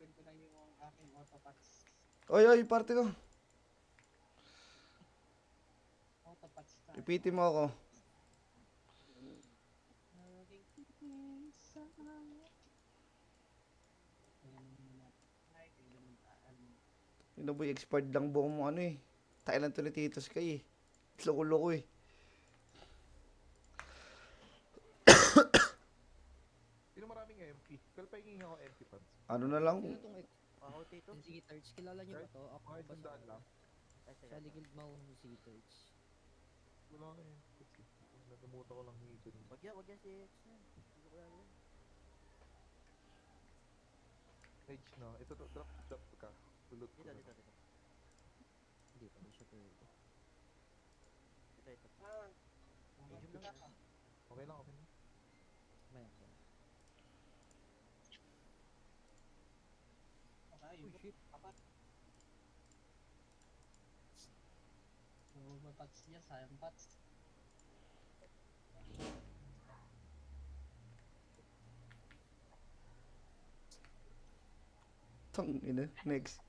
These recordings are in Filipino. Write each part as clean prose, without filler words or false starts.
open ko na yung aking autopats. Oy, oy, parte ko. Autopats tayo. Ipiti mo ako. Yun boy, expired lang buong mo ano eh. Thailand to ni Titos kay eh. Loko-loko eh. Sino maraming MP? Kalpahingin ako MP pads. Ano na lang. Sino tong Ako, Tito. Sige, Tarch, kilala niyo ba to? Ako Mga ba isang lang. Ay, sige. sa Ligid Mau si Tarch? Wala ka MP pads eh. Nakalimutan ko lang hito dito. Wag yan si X na. Hindi ko kaya yan. Edge na. Ito to, drop ka. Tulot ko Dito, na. dito, dito. Hindi pa rin siya pwede. Ito. Medium lang yan. Okay lang, okay lang. Maya ko. Okay, Oh shit. apat. May pats niya, sayang pats. Tang ina. Next.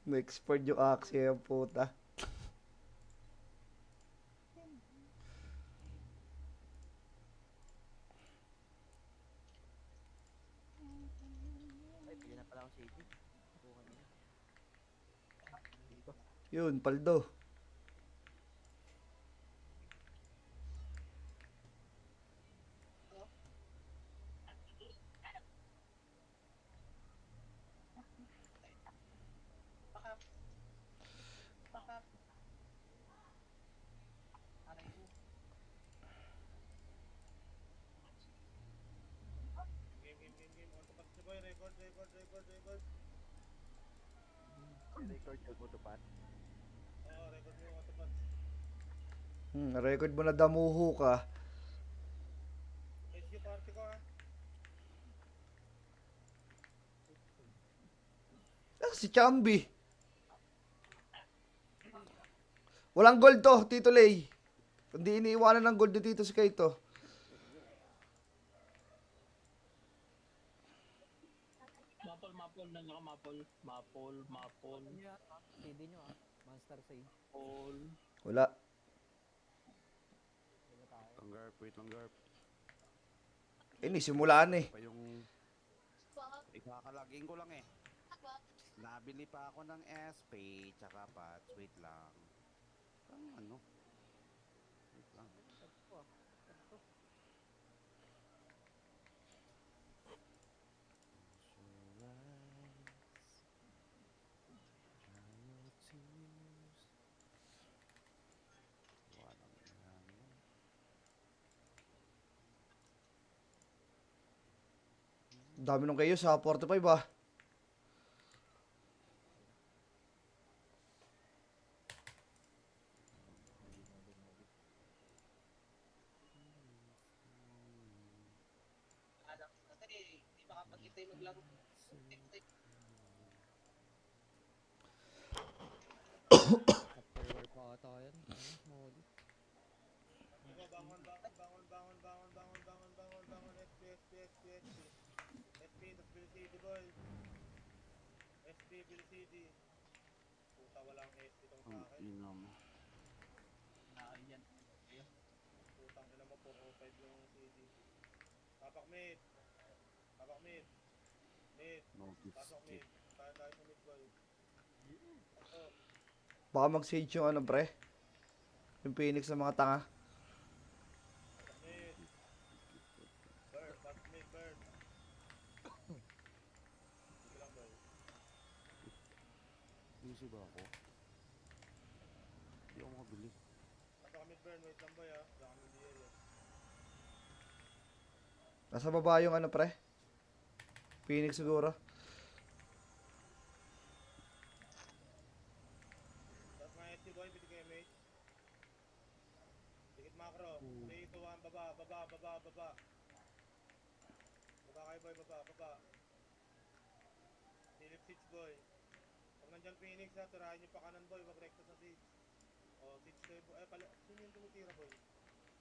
Na-expired yung Axie yung puta. Ay, pili na pala akong CD. Bukan na yun. Yun, paldo. Pakap. Pakap. Aray ko. Game. Autopats niyo boy. Record. Record yung autopat. Oo, record mo yung autopats. Record mo na damuho ka. SU party ko ha. Ah, si Chambi. Walang gold to, Tito Lay. Hindi iniiwanan ng gold dito si Kaito. Mapol na naka mapol. Ano yan? CD nyo ah. Monster Sage. Mapol. Wala. Wala tayo. Wait lang, Garp. Simulaan eh. Pa yung... Ikakalagin ko lang eh. Nabili pa ako ng SP, tsaka patch. Wait lang. Ano? Wait lang. Dami nung kayo sa 45 ah. Alam kasi hindi makapag-itay maglaro. Chapter war pa ata yan. Ano? Modi. Diba, bangon. SP, tas Bill City boy. SP, Bill City. Puta, walang SP tong sa akin. Inam. Yan. Putang ina mo, 405 yung CD. Tapak mid. Mid. No Pasok mid. biscuit. Tayo sa mid boy. Pasok. Baka mag-sage yung ano pre. Yung Phoenix ng mga tanga. Mid. Bird. Pasok mid. Bird. Sige lang boy. Easy ba ako? Hindi ako makabili. Pasok mid burn. Wait lang boy ha. Diyan kami DL eh. Nasa baba yung ano pre. Phoenix siguro. Tapos mga ST boy. Pwede kayo mate. Dikit macro. 3, 2, 1. Baba. Baba kayo boy. Baba. Philip Siege boy. Pag nandyan Phoenix ha, tirahin nyo pa kanan boy, wag recto sa Siege. O, Siege kayo boy. Eh, pala, sino yung tumitira boy?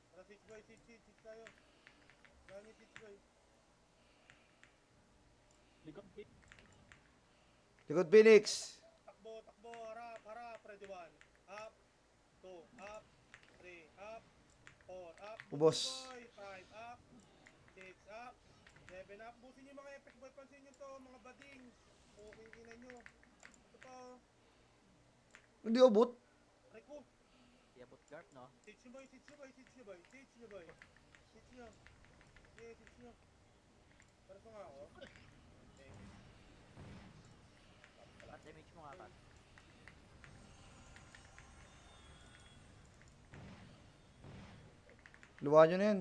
Tara Siege boy, Siege tayo. Tirahin nyo Siege boy. Likod, Likod Phoenix. Takbo, takbo, harap, harap, ready 1. Up, 2, up, 3, up, 4, up. Ubos. Boy, 5, up, 6, up, 7, up. Busin yung mga Apex boy, pansin nyo to, mga bading. Okay, ina nyo. Ito pa, oh. Hindi abot. Aray ko. Iabot guard, no? Teach nyo boy, teach nyo boy, teach nyo boy, teach nyo boy. Teach nyo. Okay, teach nyo. Parang nga ako. Okay. Cut damage mo nga, cut. Luwa nyo na yan.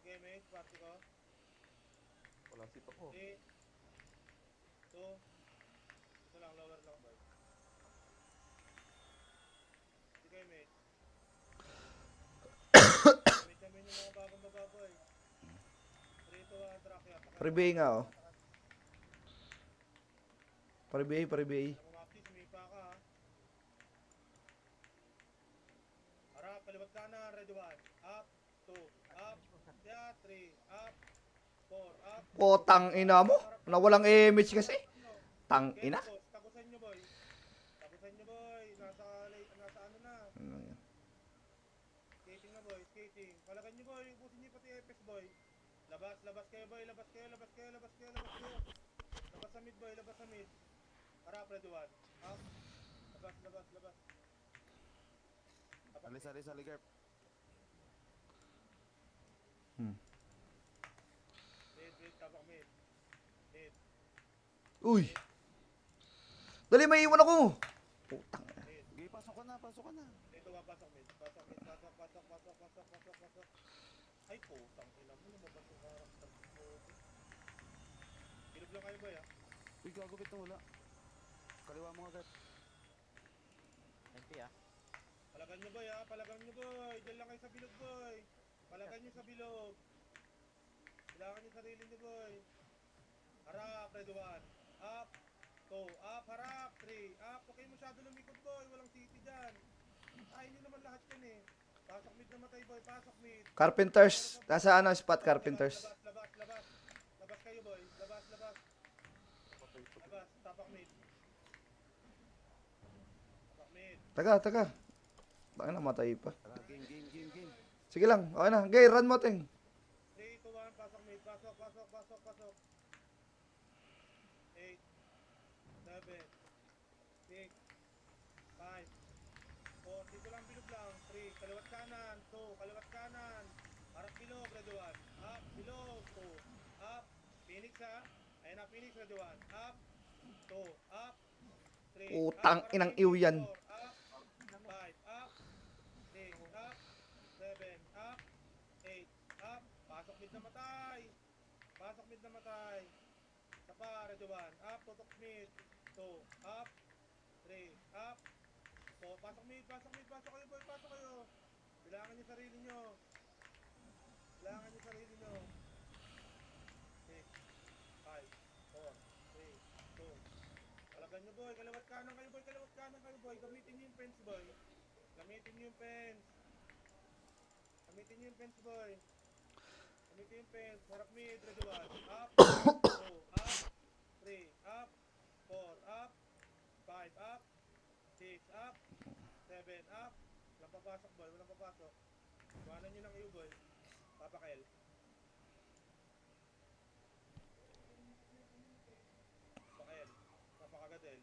Sige, mate, party ko. Wala sip ako. 3, 2, ito lang, lower lang boy. Sige, mate. Mate namin yung mga bagong baba boy. 3, 2, 1, track ya. Pare-BA nga, oh. Pare-BA, pare-BA. Mapti, sumipa ka ha. Harap, kaliwat kanan, ready 1. Up, 2, up, yeah, 3, up, 4, up. Potang ina mo. Nawalang image kasi. Tang ina. Tagusan nyo boy. Tagusan nyo boy. Nasa ano na. Ano yan? Skating na boy, skating. Palagan nyo boy, ubusin nyo pati Apex boy. Labas, labas kayo boy, labas kayo, labas kayo, labas kayo, labas kayo. Labas sa mid boy, labas sa mid. Harap, ready 1. Up. Labas, labas, labas. Tapak Alis, alis, alis, Garp. mid, tapak mid. Mid, Uy. Dali, may iwan ako. Putang ina. mid. Okay, pasok ka na, pasok ka na. Dito ka, pasok mid. Pasok mid, pasok, pasok, pasok, pasok, pasok, pasok. Ay, putang ina mo, lumabas yung karakter ko. Bilog lang kayo boy ha. Uy, gagawin na wala. Kaliwa mo nga, Garp. MP, ah. Palagan nyo boy ha, palagan nyo boy. Diyan lang kayo sa bilog boy. Palagan nyo sa bilog. Kailangan nyo sarili nyo boy. Harap, ready 1. Up, 2, up, harap, 3, up. Okay masyado lumikod boy, walang city dyan. Ay, nyo naman lahat yan eh. Pasok mid namatay boy, pasok mid. Carpenters. Nasa ano spot, Carpenters. Labas, labas, labas. Labas kayo boy, labas, labas. Labas, tapak mid. Tapak mid. Taga. Baka namatay pa. Tara, game, game, game, game. Sige lang. Okay na. Gay, run mo, ting. 3, 2, 1, pasok mid, pasok, pasok, pasok, pasok. 8, 7, 6, 5, 4, dito lang bilog lang. 3, kaliwat kanan, 2, kaliwat kanan. Harap bilog, ready 1. Up, bilog, 2, up. Phoenix ha. Ayan na, Phoenix, ready 1. Up, 2, up, 3, Putang up, inang harap iw Phoenix, yan. 4, up, 5, up, 6, up, 7, up, 8, up. Pasok mid na matay. Pasok mid na matay. Sa pa, ready 1. Up, tutok mid. 2, up, 3, up. So, pasok mid, pasok mid, pasok kayo boy, pasok kayo. Kailangan nyo sarili nyo. Kailangan nyo sarili nyo. 6, 5, 4, 3, 2. Palagan nyo boy, kalawat kanan kayo boy, kalawat kanan kayo boy. Gamitin nyo yung fence boy. Gamitin nyo yung fence. Gamitin nyo yung fence boy. Gamitin yung fence. Harap mid, ready 1. Up, 2, up, 3, up, 4, up, 5, up, 6, up, 7, up. Walang papasok boy, walang papasok. Iwanan nyo ng iyo boy. Papakel. Papakel. Papakagadel.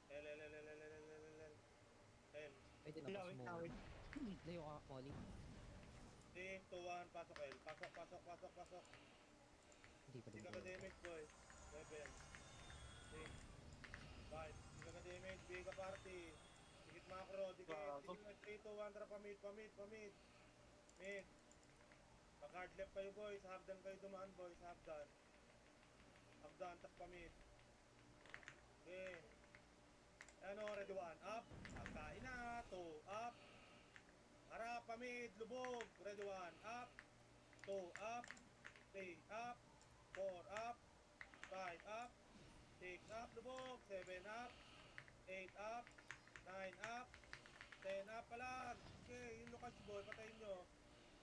L. Ay, tinapos mo. Layo ka, Molly. 3, 2, 1, pasok L. Pasok, pasok, pasok, pasok. Hindi pa Hindi din. ka ka-damage boy. 7, 6, 5. Hindi ka ka-damage, bigay ka party. Dikit macro, dikit. Dikit 3, 2, 1, tara pamid. Mid. Pag-hard left kayo boy, sa hagdan kayo dumaan boy, sa hagdan. Hagdan, tas pamid. Okay. Ano, ready 1, up. Pagkain na, 2, up. Harap, pamid, lubog. Ready 1, up. 2, up. 3, up. 4, up. 5, up. 6, up, lubog. 7, up. 8, up. 9, up. 10 up palag. Okay, yung Lucas boy, patayin nyo.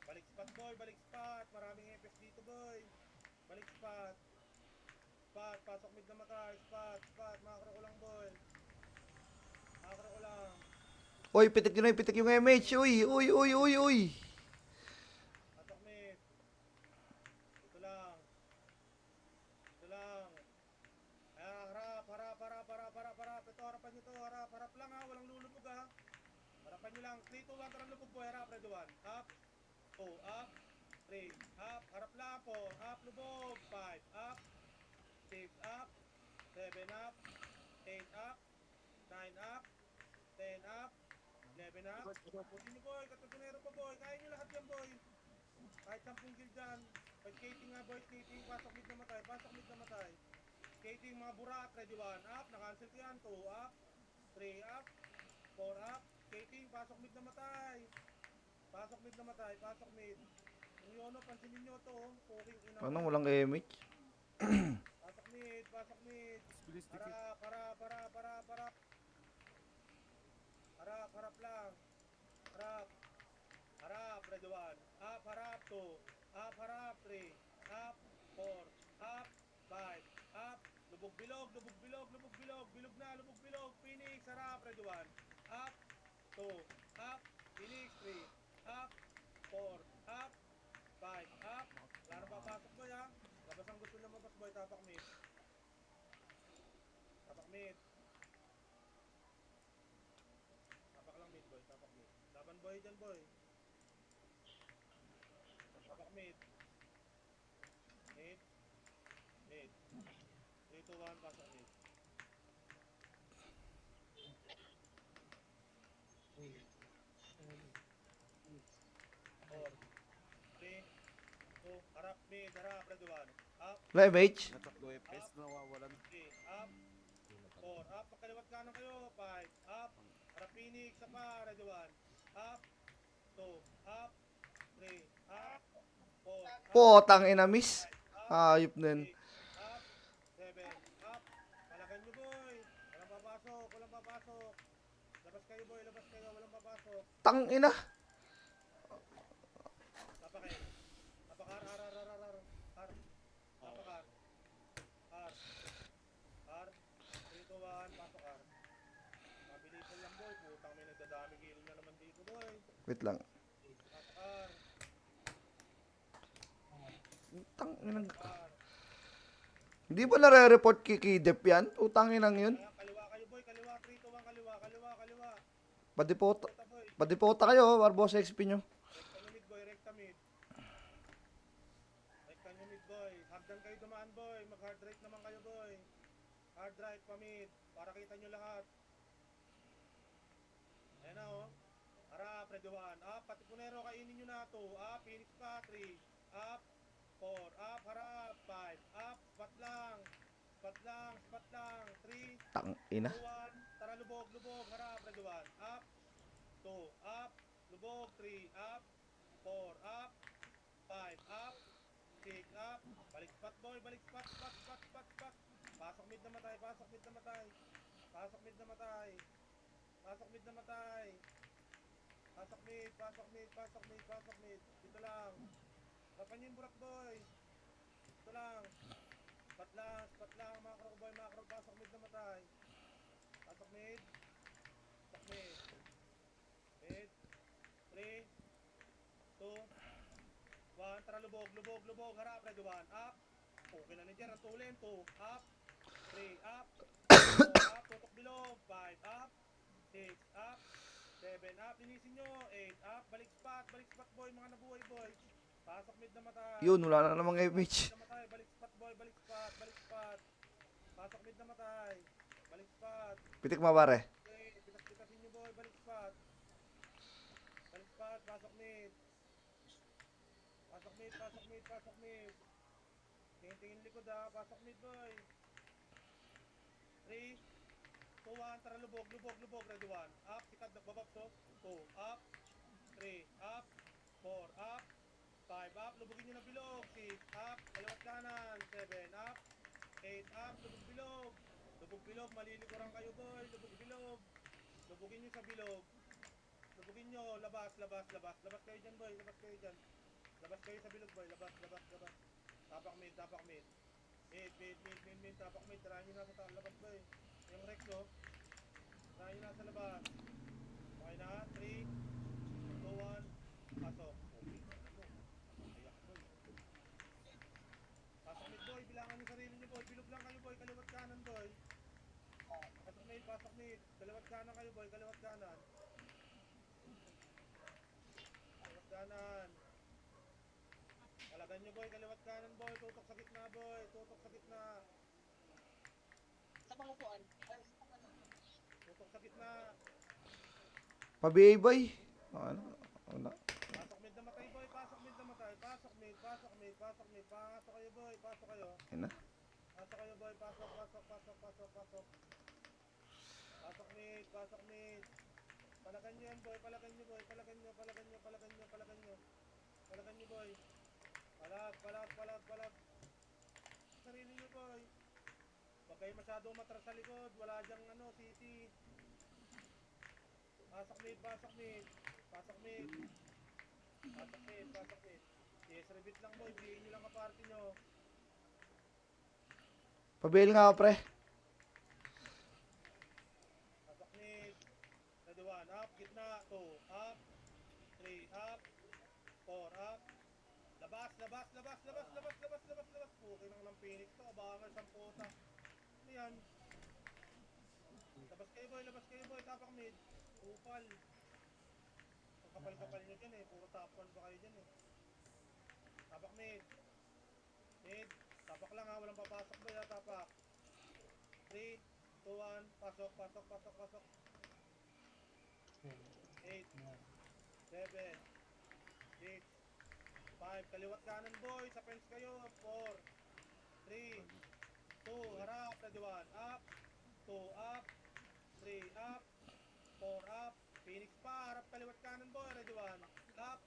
Balik spot boy, balik spot. Maraming FS dito boy. Balik spot. Spot, pasok mid na matay. Spot, spot, makakro ko lang boy. Makakro ko lang. Uy, pitik yung MH. Uy. Pasok mid. Ito lang. Ito lang. Ayan, harap. Ito, harapan nyo to. Harap lang ha. Walang lulubog ha. Harapan nyo lang. 3, 2, 1, tara lubog boy. Harap, ready 1. Up. 2, up. 3, up. Harap lang po. Up, lubog. 5, up. 6, up. 7, up. 8, up. 9, up. 10, up. 11, up. Putin nyo boy. Katatunero pa boy. Kaya nyo lahat yan boy. Kahit 10 kill dyan. Pag skating nga boy. Skating. Pasok mid na matay. Skating mga burat. Ready 1. Up. Nakancel ko yan. 2, up. 3, up. 4, up. Skating. Pasok mid na matay. Pasok mid. Yung yono. Pansinin nyo to. Puking ina. Anong walang MH? Pasok mid. Bilis dikit. Harap lang. Harap, ready 1. Up, harap, 2. Up, harap, 3. Up, 4. Up, 5. Up, lubog bilog. Bilog na, Phoenix, harap, ready 1. Up, 2. Up, Phoenix, 3. Up, 4. Up, 5. Up. Wala na papasok boy ha. Labas ang gusto lumabas boy, tapak mid. Tapak lang mid boy, tapak mid. Laban boy dyan boy. Tapak mid. Mid. 3, 2, 1, pasok mid. Four. 3, 2, harap mid, ready 1. Up, Wala MH? Natakbo FPS, nawawalan. 3, up, 4, up, pagkaliwat kanan kayo, 5, up, harap Phoenix, sa pa, ready 1, up, 2, up, 3, up, 4, up, Potang ina, miss. 5, up, Ayop din. 6, up, 7, up, palagan nyo boy, walang papasok, labas kayo boy, walang papasok, Tang ina. tapakay, tapakar, R, 3, 2, 1, pasok R. Mabilisan lang boy, putang may nagdadami kill na naman dito boy. Wait lang. Pasok R, Tang ina. R. Hindi ba nare-report kay Kidep yan? Utang inang yun. Ayan, kaliwa kayo boy, kaliwa, 3, 2, 1, kaliwa. Padipota. Puta boy, Padipota kayo, Barbosa XP nyo. rekta nyo mid boy. Hagdan kayo dumaan boy, mag hard right naman kayo boy. Hard right pa mid, para kita nyo lahat. Ayan na oh. Harap, ready 1. Up, pati punero, kainin nyo na 2. Up, Phoenix pa, 3. Up, 4. Up, harap, 5. Up, spot lang. 3, Tang ina. 2, 1. Tara, lubog. Harap, ready 1. Up, 2. Up, lubog. 3. Up, 4. Up, 5. Up, 6. Up. Balik spot boy, balik spot. Pasok mid na matay. Pasok mid. Dito lang. Harapan nyo yung burak boy. Dito lang. Spot lang. Macro boy, pasok mid na matay. Pasok mid. Mid. 3, 2, 1. Tara, lubog. Harap, ready 1. Up. Okay na ni Jer. Ang tulin. 2. Up. 3. Up. 4. Up. Tutok bilog. 5. Up. 6. Up. 7. Up. Linisin nyo. 8. Up. Balik spot boy. Mga nabuhay boy. Pasok mid na matay. Yun, wala na namang MH. Balik spot boy. Balik spot. Pasok mid na matay. Balik spot. Pitik mo pare. Okay. Pitas-pitasin nyo boy. Balik spot. Pasok mid. Tingin likod ha. Pasok mid boy. 3, 2, 1. Tara, lubog. Ready 1. Up. Sikad. Nagbabab to. 2. Up. 3. Up. 4. Up. 5. Up. Lubugin nyo na bilog. 6. Up. Kaliwat kanan. 7. Up. 8. Up. Lubog bilog. Malilikuran kayo boy. Lubugin nyo sa bilog. Lubugin nyo, labas. Labas kayo dyan, boy. Labas kayo dyan. Labas kayo sa bilog, boy. Labas. Tapak mid. Mid. Tapak mid. Tirahan nyo na sa labas, boy. Yung Rex, no? Tirahan nyo na sa labas. Okay na, 3, 2, 1, pasok. Okay, ayak, boy. Pasok mid, boy. Bilangan yung sarili nyo, boy. Bilog lang kayo, boy. Kaliwat kanan, boy. Pasok mid. Kaliwat kanan kayo, boy. Kaliwat kanan. Kalagan nyo, boy. Kaliwat kanan, boy. Tutok sa gitna, boy. Tutok sa gitna. Sa pangupuan. Tutok sa gitna. Pa-BA boy. Ano? Wala. Pasok mid na matay, boy. Pasok mid. Pasok kayo, boy. Pasok kayo. Ayun na. Pasok kayo, boy. Pasok. Pasok mid. Palagan nyo yan, boy. Palagan nyo, boy. Palagan nyo, boy. Palag. Sarili nyo, boy. Huwag kayo masyadong matras sa likod. Wala dyang, city. Pasok mid. Yes, repeat lang, boy. Bihin nyo lang ka-party nyo. Pa-bail nga ako, pre. Pasok mid. Ready 1, up. Gitna. 2, up. 3, up. 4, up. Labas. Okay lang ng Phoenix to. Abangan sa puta. Ano yan? Labas kayo, boy. Tapak mid. Upal. Ang kapal-kapal nyo dyan, puro top 1 pa kayo dyan, Tapak mid. Tapak lang, walang papasok, boy, tapak. 3, 2, 1, pasok. 8, 7, 6, 5, kaliwat kanan, boy. Sa fence kayo. 4, 3, 2, harap. Ready 1, up. 2, up. 3, up. 4, up. Phoenix pa, harap kaliwat kanan, boy. Ready 1, up.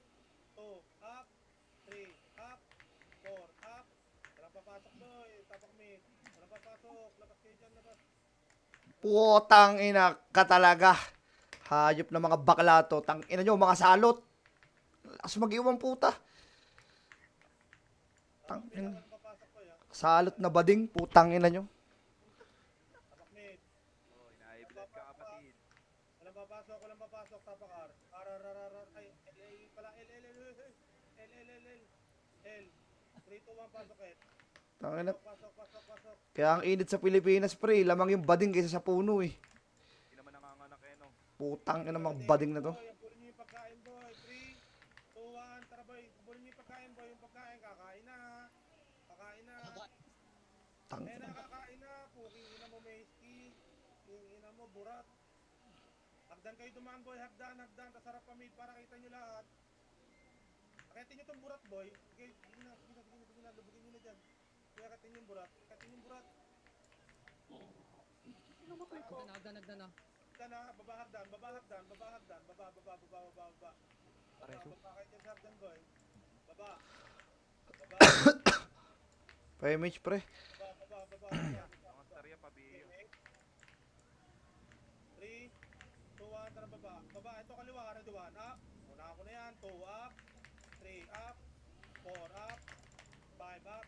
2, up. 3, up. 4, up. Walang papasok, boy. Tapak mid. Walang papasok. Labas kayo dyan, labas. Putang ina ka talaga. Hayop na mga bakla to. Tang ina nyo, mga salot. Lakas mag-iwang puta. Tang ina. Walang papasok, boy, Salot na bading. Putang ina nyo. Tapak mid. Oh, ina-bless ka kapatid. Walang papasok. Tapak R. Ay, pala. L. 3, 2, 1, pasok, Tang ina. Pasok. Kaya ang init sa Pilipinas, pre. Lamang yung bading kaysa sa puno, eh. Hindi naman nanganganak, no? Putang ina mga bading na to. Boy, pulin nyo yung pagkain, boy. 3, 2, 1, tara, boy. Pulin nyo yung pagkain, boy. Yung pagkain, kakain na. Tang Eh, ina. nakakain na. Puking ina mo, Meski. Puking ina mo, burat. Hagdan kayo dumaan, boy. Hagdan. Tasarap pa mid para kita nyo lahat. Akitin nyo tong burat, boy. Sige na. Lubugin nyo na dyan. Kaya akitin yung burat. Nagdan na. Hagdan na. Baba hagdan. Baba. Pareso. Baba kayo dyan sa hagdan, boy. Baba. Pa-image, pre. Baba. Ang starya pa, biyo. 3, 2, 1, tara baba. Ito kaliwa, ready 1, up. Una ako na yan, 2, up. 3, up. 4, up. 5, up.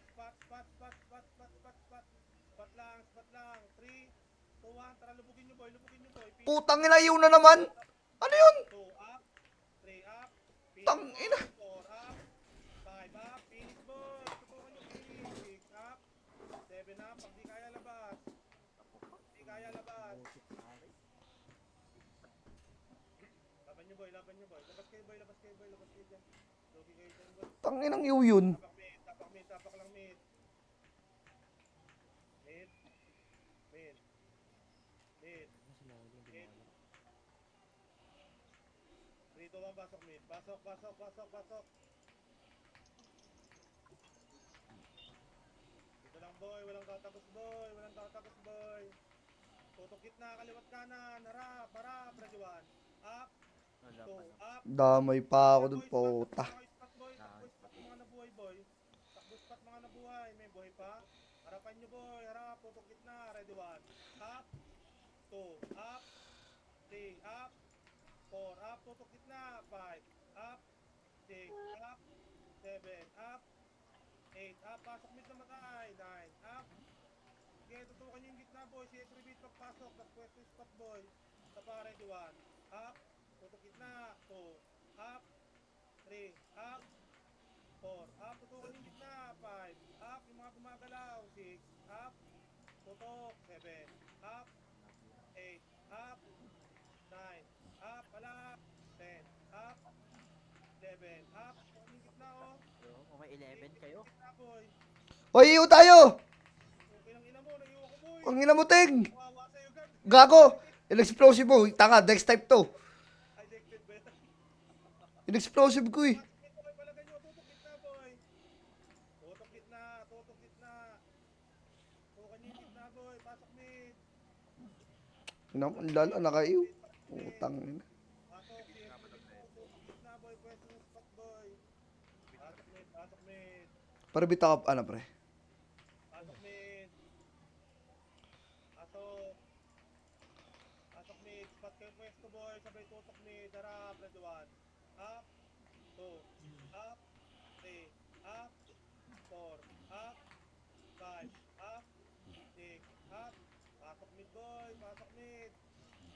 Spot lang. 3, 2, 1, tara lubugin nyo, boy. Putang ina, yun na naman. Ano yun? 2, up. 3, up. Tang ina. 4, up. 5, up. Phoenix, boy. Tutukan nyo, Phoenix. 6, up. 7, up. Pag di kaya labas. Laban nyo, boy. Labas kayo, boy. Dyan. Logi kayo dyan, boy. Tang inang yun. Tapak lang mid. Mid. 3, 2, 1, pasok mid. Pasok. Dito lang, boy. Walang tatagos, boy. Tutok gitna, kaliwat kanan. Harap. Ready 1. Up. 2, up. Damay pa ako dun, puta. Takbo mga nabuhay, boy. May buhay pa. Harapan nyo, boy. Harap. Tutok gitna. Ready 1. Up. 2. Up. 3. Up. 4, up, tutok gitna, 5, up, 6, up, 7, up, 8, up, pasok mid na matay, 9, up, sige, tutukan niyo yung gitna boy, CS repeat pagpasok, tapos pwesto yung spot boy, sa pare, 1, up, tutok gitna, 2, up, 3, up, 4, up, tutukan yung gitna, 5, up, yung mga gumagalaw, 6, up, tutok, 7, up, 8, up, 9, up, pala, 10, up, 11, up, tutukan yung gitna, oh, Yo, kung may 11 kayo. gitna boy, Hoy, iyo tayo! okay lang ina mo, naiwan ko boy, Ang ina mo, Ting! kawawa sa'yo guard, Gago! In-explosive mo. Tanga, Dex type to. ay dekted ba yan? In-explosive ko eh. Pasok gitna boy, palagan nyo, tutok gitna boy, tutok gitna, tutok gitna, tutukan nyo yung gitna boy, pasok mid, Ang lala, nakaiw. Utang ina. pasok, tutok gitna boy, pwesto yung spot boy, pasok mid, Parabita ka, ano pre? pasok mid, pasok, pasok mid, spot kayo pwesto boy, sabay tutok mid, harap, red 1, up, 2, up, 3, up, 4, up, 5, up, 6, up, pasok mid boy, pasok mid,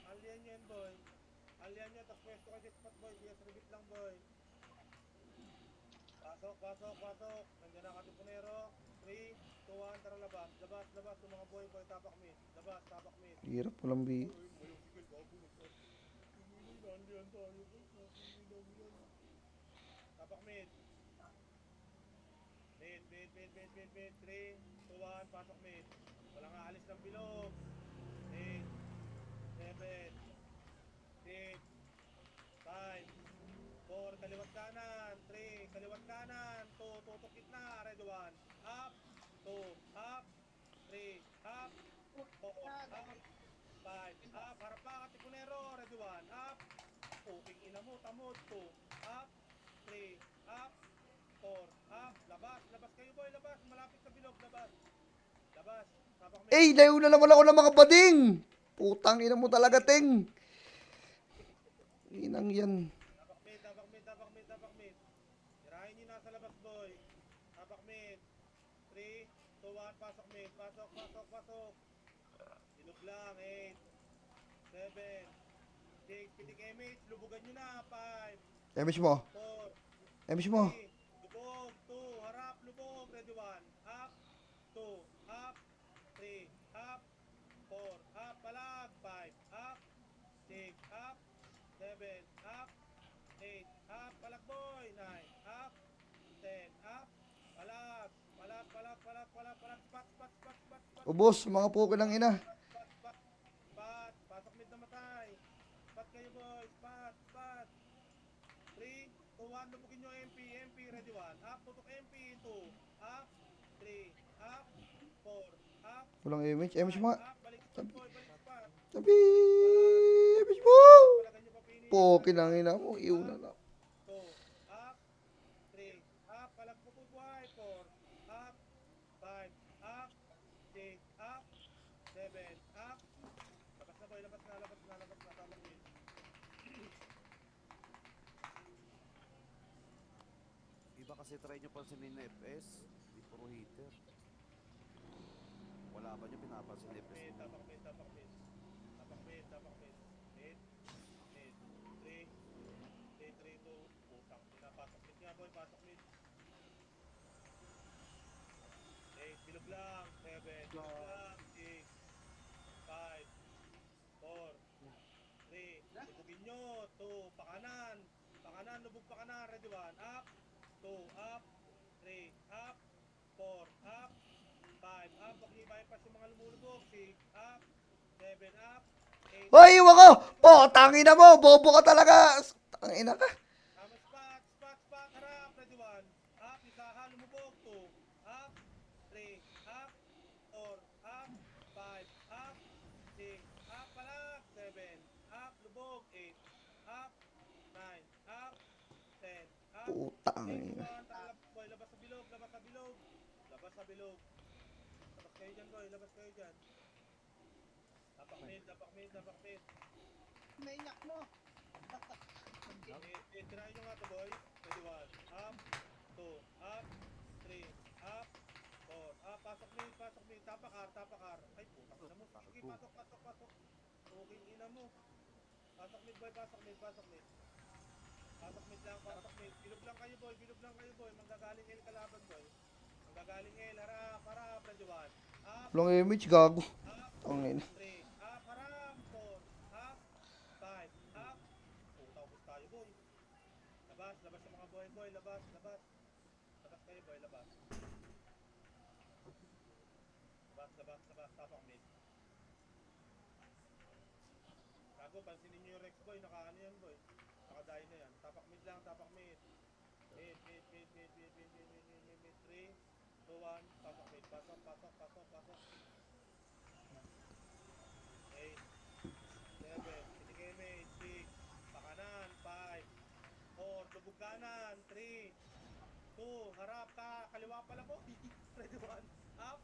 alian nyo yan boy, alian nyo, tapos pwesto kayo sa spot boy, CS repeat lang boy, pasok, pasok, pasok, nandiyan na katipunero, 3, 2, 1, tara labas, labas, labas, yung mga boy, boy, tapak mid, labas, tapak mid, Hirap walang bi. tapak mid, mid, mid, mid, mid, mid, mid, 3, 2, 1, pasok mid, walang aalis ng bilog, 8, 7, 6, 5, 4, kaliwat kanan, 3, kaliwat kanan, 2, tutok gitna, red 1, up, 2, up, 3, up, 4, up, 5, up, harap pa, katipunero, red 1, up, puking ina mo, tamod, 2, up, 3, up, 4, up, labas, labas kayo boy, labas, malapit sa bilog, labas, labas, tapak mid, Eh, layo na naman ako ng mga bading. Putang ina mo talaga, Ting. Inang yan. tapak mid, tapak mid, tapak mid, tapak mid, tirahin nyo nasa labas boy, tapak mid, 3, 2, 1, pasok mid, pasok, pasok, pasok, bilog lang, 8, 7, 6, pitik image, lubugan nyo na, 5, Damage mo. 4, Damage mo. 3, lubog, 2, harap, lubog, ready 1, up, 2, up, 3, up, 4, up, palag, 5, up, 6, up, 7, up, 8, up, palag boy, 9, up, 10, up, palag, palag, palag, palag, palag, palag, spot, spot, spot, spot, spot, Ubos, mga puke ng ina. spot, spot, spot, pasok mid na matay, spot kayo boy, spot, spot, 3, 2, 1, lubugin nyo MP, MP, ready 1, up, tutok MP, 2, up, 3, up, 4, up, Walang image. Image mo nga. up, balik spot boy, balik spot, Sabi, image mo. palagan nyo pa finish, Puke ng ina mo. Iw na lang. 2, up, 3, up, palag po po buhay, 4, up, 5, up, 6, up, 7, up, labas na boy, labas na, labas na, labas na, tabak mid. Iba kasi try nyo pansinin na FPS. Di puro hitter. Wala ba nyo pinapansin na FPS? Mid, tapak mid, tapak mid. Tapak mid, tapak mid. Mid, mid. 3, 3, 2, putang. Pinapasok mid nga boy, pasok mid. 8, bilog lang. 7, bilog lang. 6, 5, 4, 3, lubugin nyo. 2, pakanan. Pakanan, lubog pakanan. Ready 1, up. 2, up. 3, up. 4, up. 5, up. Huwag niyo i-bypass yung mga lumulubog. 6, up. 7, up. 8, Hoy, iwan ko. Putang ina mo. Bobo ka talaga. Tang ina ka. tama, spot, spot, spot, harap, ready 1, up, isaha, lumubog, 2, up, 3, up, 4, up, 5, up, 6, up, palag, 7, up, lubog, 8, up, 9, up, 10, up, Putang 8, ina. 1, tara, boy, labas sa bilog, labas sa bilog, labas sa bilog, labas kayo dyan, boy, labas kayo dyan, tapak mid, tapak mid, tapak mid, Naiyak mo. Tirahin nyo nga to, boy. Ready, 1. Up. 2. Up. 3. Up. 4. Up. Pasok mid. Pasok mid. Tapakar. Tapakar. Ay, putang ina mo. Sige, pasok, pasok, pasok. Okay, ina mo. Pasok mid, boy. Pasok mid. Pasok mid. Pasok mid lang. Pasok mid. Bilog lang kayo, boy. Bilog lang kayo, boy. Manggagaling L kalaban, boy. Manggagaling L. Harap. Harap. Ready, 1. Up. Long image, gago. Up. Tangin. 3. Up. Harap. 4. Up. 5. Up. Puta, ubos tayo, boy. Labas. Labas yung mga boy, boy. Labas. Labas. Labas kayo, boy. Labas. Labas. Labas. Labas. Tapak mid. Gago, pansinin nyo yung Rex, boy. Nakaano yan, boy. Nakadayo na yan. Tapak mid lang. Tapak mid. Mid. Mid. Mid. Mid. Mid. Mid. Mid. Mid. Mid. Mid. Mid. 3. 2. 1. Tapak mid. Pasok. Pasok. Pasok. Pasok. 8. 7. Pitigay mid. 6. Pakanan. 5. 4. Lubog kanan. 3. 2. Harap ka. Kaliwa pala po. Ready, 1. Up.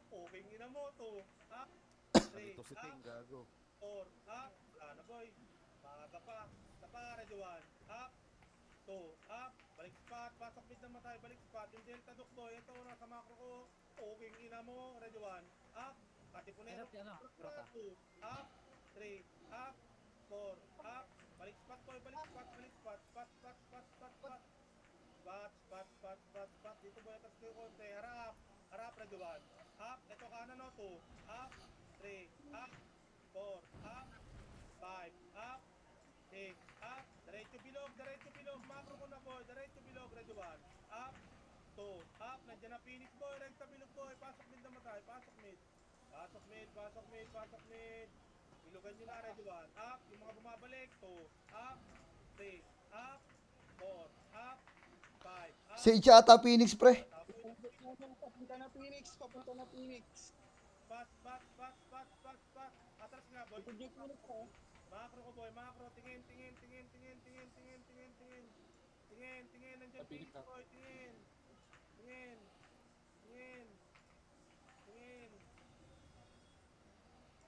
Okay, ina mo. 2. Up. 3. Ito si Up. Ting, gago. 4. Up. Wala na, boy. Maaga pa. Tapa. Ready, 1. Up. 2. Up. Balik spot. Pasok mid na matay. Balik spot. Yung delta duk, boy. Ito na sa macro ko. Okay, ina mo. Ready, 1. Up. Katipunero. Hirap yan, ah. Rota. 2. Up. 3. Up. 4. Up. Balik spot, boy. Balik spot. Balik spot. Spot. Spot. Spot. Spot. Spot. Spot. Spot. Spot. Spot. Spot. Dito, boy. Atas kayo konti. Harap. Harap. Ready, 1. Up. Ito kanan, no. 2. Up. 3. Up. 4. Up. 5. Up. 6. Up. Diretso bilog. Diretso bilog. Macro ko na, boy. Diretso bilog. Ready, 1. Up. 2. Up. Nandiyan na Phoenix, boy. Rekta bilog, boy. Pasok mid na matay. Pasok mid. Pasok mid. Pasok mid. Pasok mid. Bilugan nyo na. Ready, 1. Up. Yung mga bumabalik. 2. Up. 3. Up. 4. Up. 5. Up. Si Chata Phoenix, pre. Papunta na Phoenix. Papunta na Phoenix. Pat, pat, pat, pat, pat, pat. Atras nga, boy. Pwede Phoenix ha. Macro ko, boy. Macro. Tingin, tingin, tingin, tingin, tingin, tingin, tingin, tingin. Tingin, tingin. Nandiyan Phoenix, boy. Tingin. Tingin. Tingin. Tingin.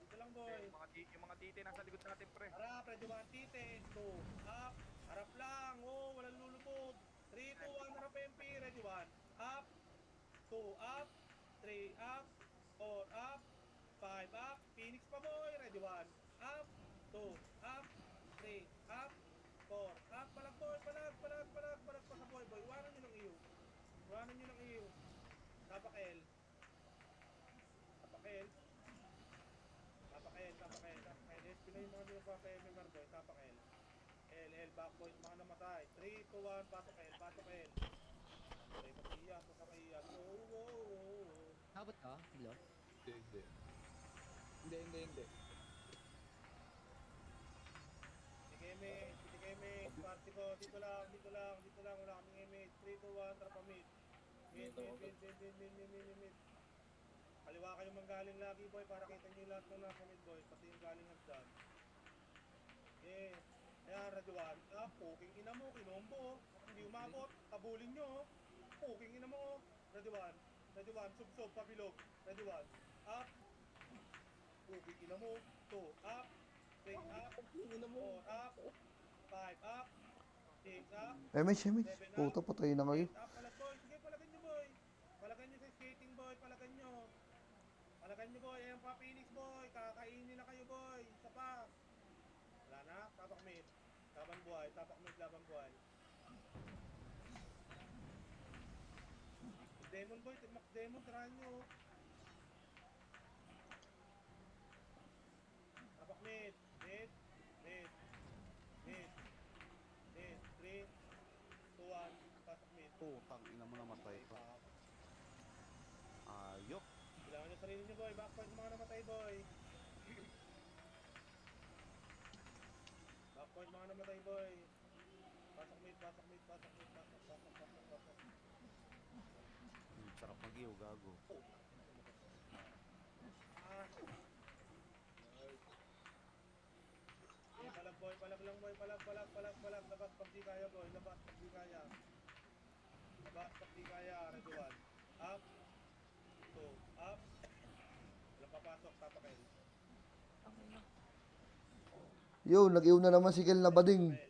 Dito lang, boy. Yung mga titi nasa likod natin, pre. Harap, ready, 1, tite. 2. Up. Harap lang. Oh, walang lulubog. 3, 2, 1. Harap MP. Ready, 1. Up. 2. Up. 3. Up. 4. Up. 5. Up. Phoenix pa, boy. Ready, 1. Up. 2. Up. 3. Up. 4. Up. Palag, boy. Palag, palag, palag, palag pa sa boy, boy. Iwanan nyo ng iyo. Iwanan nyo ng iyo. Tapak L. Tapak L. Tapak L. Tapak L. Tapak L. Pinay mga nyo pa kay member, boy. Tapak L. L. L. Back, boy. Mga namatay. 3, 2, 1. Pasok L. Pasok L. Okay, mag-iyas. Mag-iyas. Oh, oh, oh, oh. Habot ka? Bilo? Hindi. Hindi. Sige, mate. Party ko. Dito lang. Dito lang. Dito lang. Wala kaming image. 3, 2, 1. Trapa mid. Mid. Kaliwa kayo manggaling lagi, boy. Para kita nyo lahat ng nasa mid, boy. Pati yung galing hagdan. Yeah. Ayan, ready, 1. Up. Puking ina mo. Kinombo. Hindi umabot. Habulin nyo. Puking ina mo. Ready, 1. Ready, 1. Sub-sub. Pabilog. Ready, 1. Up. Puking ina mo. 2. Up. 3. Up. 4. Up. 5. Up. 6. Up. Image. Puta, patay na kayo. 8 up. Palag, boy. Sige, palagan nyo, boy. Palagan nyo sa skating, boy. Palagan nyo. Palagan nyo, boy. Ayan pa, Phoenix, boy. Kakainin na kayo, boy. Isa pa. Wala na. Tapak mid. Laban buhay. Tapak mid. Laban buhay. Demon, boy. Max Demon. Tirahan nyo. Tapak mid. Mid. Mid. Mid. Mid. 3, 2, 1. Tapak mid. Putang ina mo namatay pa. Ayop. Kailangan nyo sarili nyo, boy. Backpoint mga namatay, boy. Backpoint mga namatay, boy. Pasok mid, pasok mid, pasok mid, pasok, pasok, pasok, pasok. Sarap mag-iyo, gago. Ah. Okay, palag, boy. Palag lang, boy. Palag, palag, palag, palag. Labas pag di kaya, boy. Labas pag di kaya. Labas pag di kaya. Ready, 1. Up. 2. Up. Walang papasok. Tapak L. Yo, nag-iw na naman si Kel na bading. L.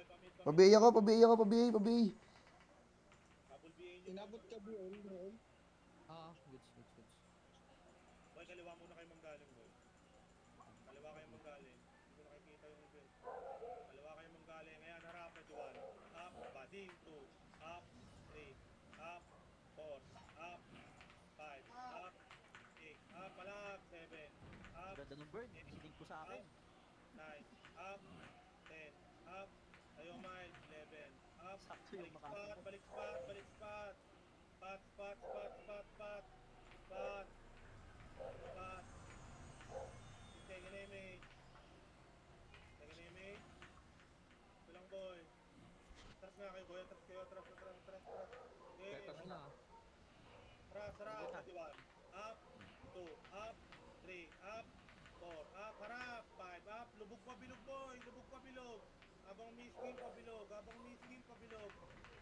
pamid. Pabiyay ako, pabiyay ako, pabiyay, pabiyay. Double BA nyo. Inabot ka BL, bro. Goods. Boy, kaliwa muna kayo manggaling, boy. Kaliwa kayo manggaling. Hindi ko nakikita yung event. Kaliwa kayo manggaling. Ayan, harap, medyo 1. Up, body, 2. Up, 3. Up, 4. Up, 5. Up, 6. Up, palag, 7. Up, Ganda ng bird. Sinig ko sa akin. 9. Up, 10. Up, tayo mile, 11. Up, Sakto yung balik makasama. spot, balik spot, balik spot. Spot. Take an image. Ito lang, boy. Atras nga kayo, boy. Atras kayo. Atras. Okay. Tetas na. Atras. Ready, 1. Up. 2. Up. 3. Up. 4. Up. Harap. 5. Up. Lubog pa bilog, boy. Habang may skill pa bilog.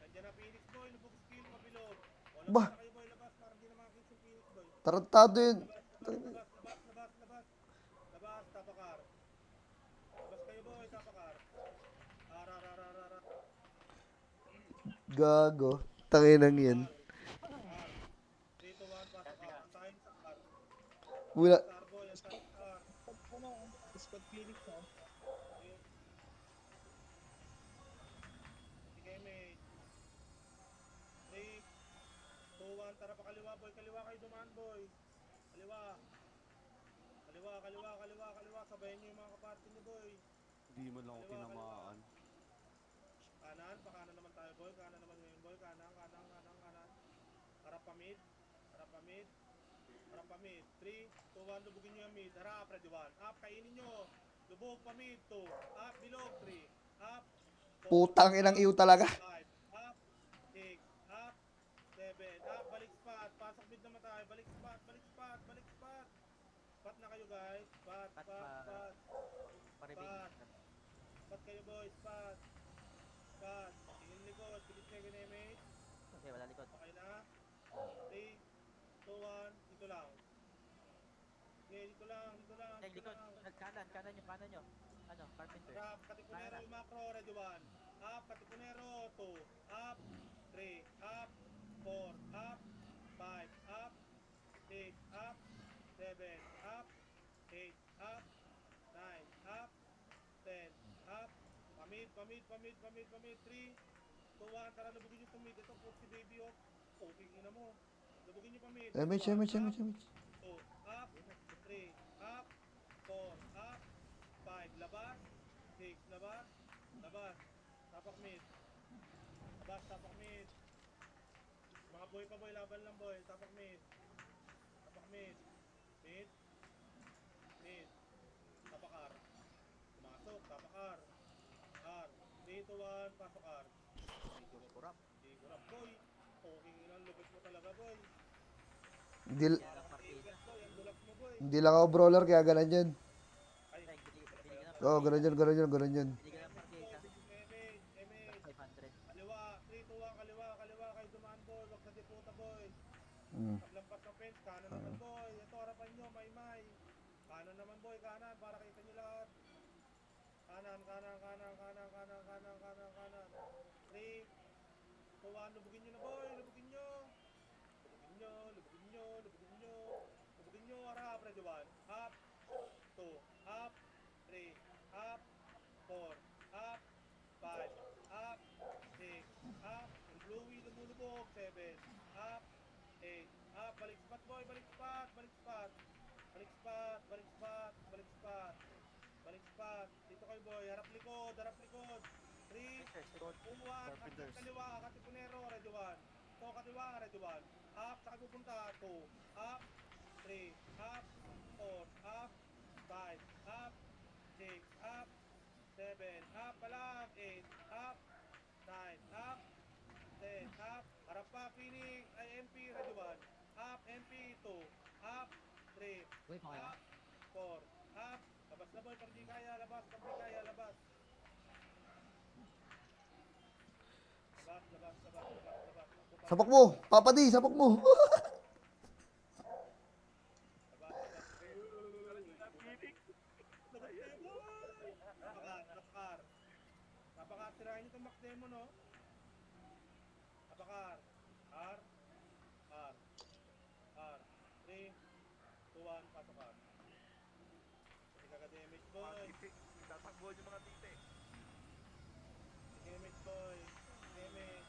Nandiyan na Phoenix, boy. Lubog skill pa bilog. O, Bah. labas na kayo, boy. Labas. Para hindi na makakita yung Phoenix, boy. Tarantado yun. Labas. Labas, tapakar. Labas kayo, boy, tapakar. Ara. Gago. Tanginang yan. 3, 2, 1, pasok ka. Antayin sa car. Wala. Star, boy, antayin sa car. Ano, squad Phoenix, ha? Sige, mate. 3, 2, 1, tara pa kaliwa, boy. Kaliwa kayo dumaan, boy. Kaliwa. Sabayan niyo yung mga kaparty niyo, boy. Hindi mo lang ako tinamaan. Kanan, pakanan naman tayo, boy. Kanan naman ngayon, boy. Kanan. Harap pa mid. 3, 2, 1, lubugin nyo yung mid. Harap, ready 1. Up, kainin nyo. Lubog pa mid. 2, up, bilog. 3, up. 4, Putang inang iyo talaga. 5, up. 6, up. 7, up. Balik spot. Pasok mid na matay. Balik spot. Spot na kayo, guys. Spot. Paribig. Spot kayo, boys. Spot. Tingin likod. Bilis kayo na, mate. Okay, wala likod. Okay na? 3, 2, 1. Dito lang. Okay, dito lang. Check likod. Kanan nyo. Ano, carpenter. Up, Katipunero yung macro. Ready 1. Up, Katipunero. 2. Up. 3. Up. 4. Up. 5. Up. 6. Up. 7. Up. 8. Up. 9. Up. 10. Up. Pamid. 3, 2, 1. Tara, lubugin nyo pamid. Ito po si baby, oh. Okay, ina mo. Lubugin nyo pamid. Damage. 2. Up. 3. Up. 4. Up. 5. Labas. 6. Labas. Tapak mid. Mga boy pa, boy. Laban lang, boy. Tapak mid. Mid. Tapakar. Pumasok. Tapakar. R. 3, 2, 1. Pasok R. Kurap. Boy. Okay, ilang lupit mo talaga, boy. Hindi, Walang partida. Boy, ang dulak mo, boy. hindi lang ako brawler kaya ganun yan. Ay, Ay, bili ka ng Oo, ganun yan. Bili ka ng partida. Emate. 500. Kaliwa. 3, 2, 1. Kaliwa. Kayo dumaan, boy. Wag sa diputa, boy. Mm. Paglampas ng fence, kanan naman, boy. Ito, harapan nyo, may. Kanan naman, boy. Kanan, para kita nyo lahat. Kanan. 3, 2, 1. Lubugin nyo na, boy. Lubugin nyo. Harap, ready 1. Up. 2. Up. 3. Up. 4. Up. 5. Up. 6. Up. Yung bluey, lumulubog. 7. Up. 8. Up. Balik spot, boy. Balik spot. Dito kayo, boy. Harap likod. 3, 2, 1. Carpenters. Kaliwa. Katipunero. Ready 1. So, katiwa. Ready 1. Up. Saka pupunta. 2. Up. 3. Up. 4. Up. 5. Up. 6. Up. 7. Up. Palag. 8. Up. 9. Up. 10. Up. Harap pa. Phoenix. MP. Ready 1. Up. MP. 2. Up. 3. Uy, pakaya. Up. 4. Up. Labas na, boy. Pag di kaya. Labas. Sapak mo. Papa D, sapak mo. Napakar. sirahin itong Mac Demo, no? Abakar. R. 3, 2, 1, pasok ka. Hindi ka damage, Mga boy. titi. Tatakbuhan yung mga titi. Damage, boy. Damage.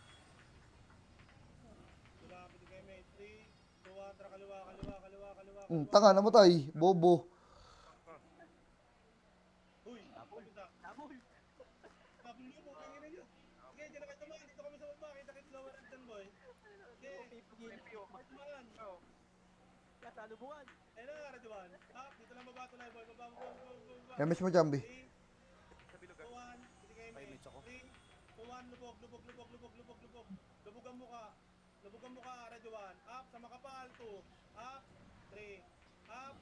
Lumapit yung damage. 3, 2, 1, tara kaliwa. Tanga, namatay. Bobo. Uy, kapita. Nabol! Kapin mo, pangin na yun. Sige, dyan na kayo tumaan. Dito kami sa baba. Kita kit lower end dyan, boy. Sige, Pipio. tumaan. Oh. Kaya salubungan! Ayun na, Radwan. Dito lang baba, tulay, boy. Baba. Damage mo, Jambi. 3, Sa bilog 2, ah. 1. Hindi kayo May may. mitch ako. 3, 2, 1. Lubog. Lubogan mo ka. Radwan. Up, sa makapal. 2. Up. 3. Up.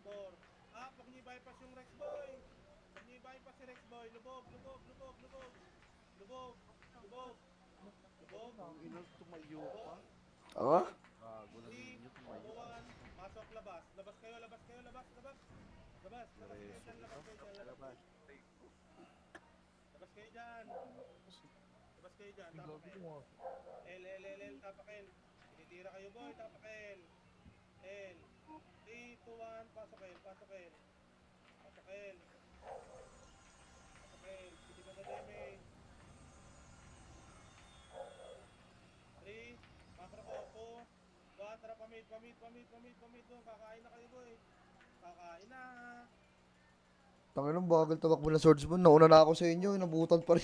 4. Up. Huwag niyo bypass yung Rex boy. Huwag niyo bypass si Rex boy. Lubog. Ang inang tumayo pa. Ako? Bago na 3, ninyo 2, tumayo. 1. Pasok, labas. Labas kayo. Labas kayo dyan. Labas kayo dyan. Tapos Ang L. gabi mo. Tapakel. Tinitira kayo, boy. Tapakel. L. 3, 2, 1. Pasok L. Hindi ka na-damage. 3, makro ko. 2, 1. Tara, pamit doon. Kakain na kayo, boy. Kakain na. Tangin ng bagal tabak mo na swordsman. Nauna na ako sa inyo. Nabutan pa rin.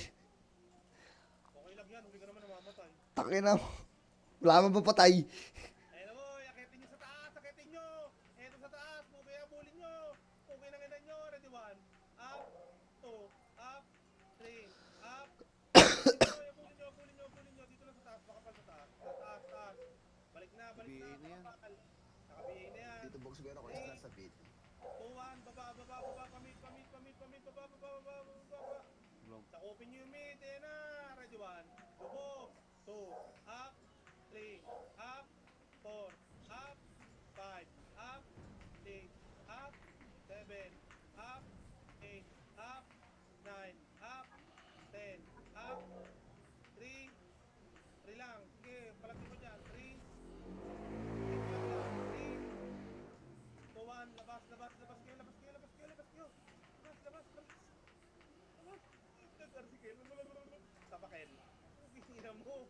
Okay lang yan. Hindi ka naman namamatay. Tangin na. Wala man papatay. Ayun na, boy. Akitin nyo sa taas. Eto sa taas. Pugay, abulin nyo. Pugay ng inan nyo. Ready, 1. Up. 2. Up. 3. Up. Abulin nyo. Dito lang sa taas. Makapal sa taas. Taas. Balik na. BA na yan. Naka-BA na yan. Dito box meron ko isla sa bit. 2, 1. Baba. Pamit. Baba. Sakupin nyo yung mid. Ayun na. Ready, 1. Lubog. 2. Up. 3. Up. 4. Up. 5. Up. 6. Up. 7. Up. 8. Up. 9. Up. 10. Up. 3. 3 lang. Sige, palagi mo dyan. 3. 3. 2, 1. Labas kayo. Tapakel. Hina mo.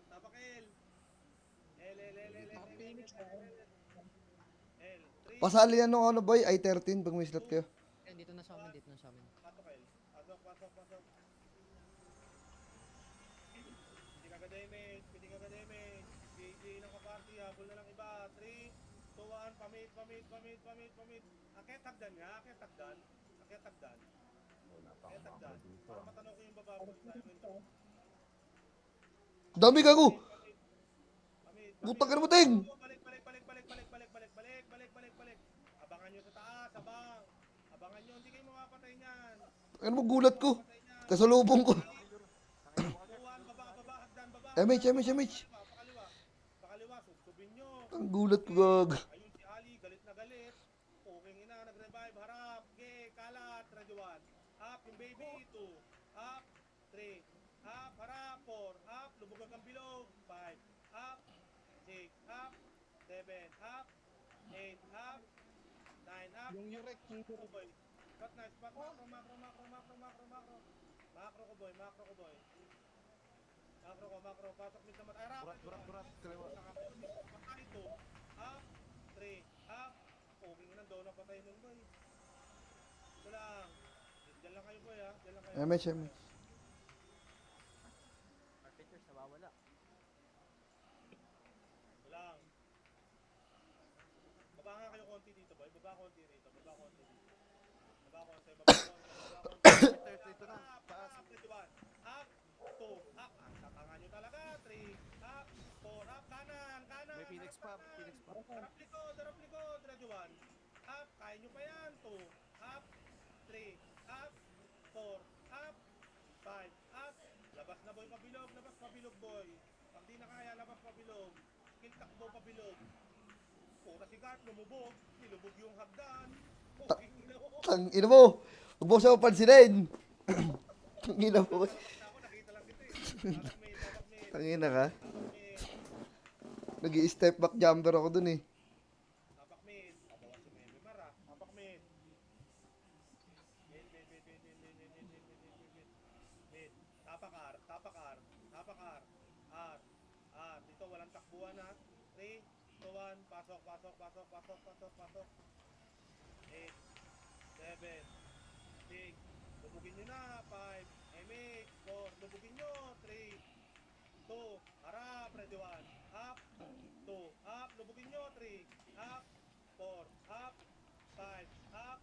Tapakel. L. L. 3. Pasali yan nung ano boy. I-13 pag may slot kayo. Yan, dito na sa amin. Patok. Hindi ka ka-damage. GG ng kaparty. Habol na lang iba. 3, 2, 1. Pamit. Akit hagdan. Para matanong ko yung bababol tayo. Dami gago. Pamit. Butang ka na mo, Ting. Balik. Abangan nyo sa taas. Abangan nyo. Hindi kayo makapatay niyan. Ano mo gulat ko? Kasalubong ko. Tuwan, baba, hagdan, baba. MH. Pakaliwa, subsubin nyo. Ang gulat ko gag. Ayun si Ali, galit na galit. Okay ina, nag-revive, harap. Kalat, ready 1. Up, yung baby, 2. Up, 3. Up, harap, 4. Up, lubugan kang bilog. 5. Up, 6. Up, 7. Up, 8. Up, 9. Up. Yung Rex, boy. Spot na, macro. Macro. Pasok mid naman. Ay, rap. Burat. Kaliwa. Patay ito. Up. 3. Up. Okay nga doon ang patay nun, boy. Ito lang. Diyan lang kayo, boy, ha. MH. Architects nawawala. Ito lang. Baba nga kayo konti dito, boy. Baba konti rito. Baba konti. Ito na. Taas. Up. 1. Up. 2. Up. Ang tatangan nyo talaga. 3. Up. 4. Up. Kanan. May Phoenix pa. Harap likod. Ready 1. Up. Kaya nyo pa yan. 2. Up. 3. Up. 4. Up. 5. Up. Labas na boy pabilog. Boy. Pag di na kaya, labas pabilog. Skill takbo pabilog. Pura si Garp. Lumubog. Nilubog yung hagdan. Tang ina mo. Huwag mo siya papansinin. Tangina po. Ako, nakita lang kita eh. Tapak mid, tapak mid. Tangina ka. Tapak mid, Nag-i-step back jumper ako dun eh. tapak mid. Babawas si Meme Mara. Tapak mid. Mid, mid, mid, mid, mid, mid, mid, mid, mid, mid, mid, mid, mid. Mid. Tapak R, tapak R, tapak R. R, R. Dito walang takbuhan ha. 3, 2, 1. Pasok, pasok, pasok, pasok, pasok, pasok. 8, 7, 6. Lubugin nyo na. 5, MH, 4. Lubugin nyo. 3, 2. Harap. Ready 1. Up. 2. Up. Lubugin nyo. 3. Up. 4. Up. 5. Up.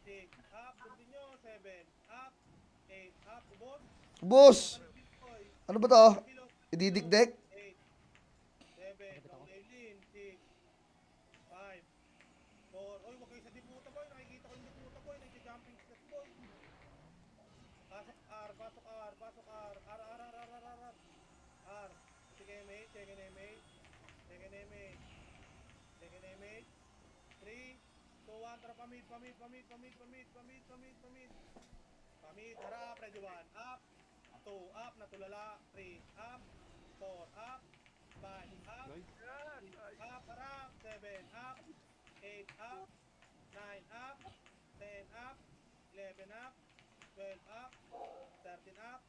6. Up. Lubugin nyo. 7. Up. 8. Up. Ubos. Boss! Boy. Ano ba to? Bilog. Ididikdik? 8. 7. Long Aileen. 6. 5. 4. Oy, wag kayo sa diputa boy. Nakikita ko yung diputa boy. Nagja-jumping step boy. Pasok R. Pasok R. Pasok R. R. R. R. R. R. R. R. Sige, mate. Sige na, mate. Sige na, mate. Sige na, mate. 3, 2, 1. Tara, pamid, pamid, pamid, pamid, pamid, pamid, pamid, pamid. Pamid, harap. Ready 1. Up. 2. Up. Natulala. 3. Up. 4. Up. 5. Up. Nice. 6 up. Harap. 7. Up. 8 up. 9 up. 10 up. 11 up. 12 up. 13 up.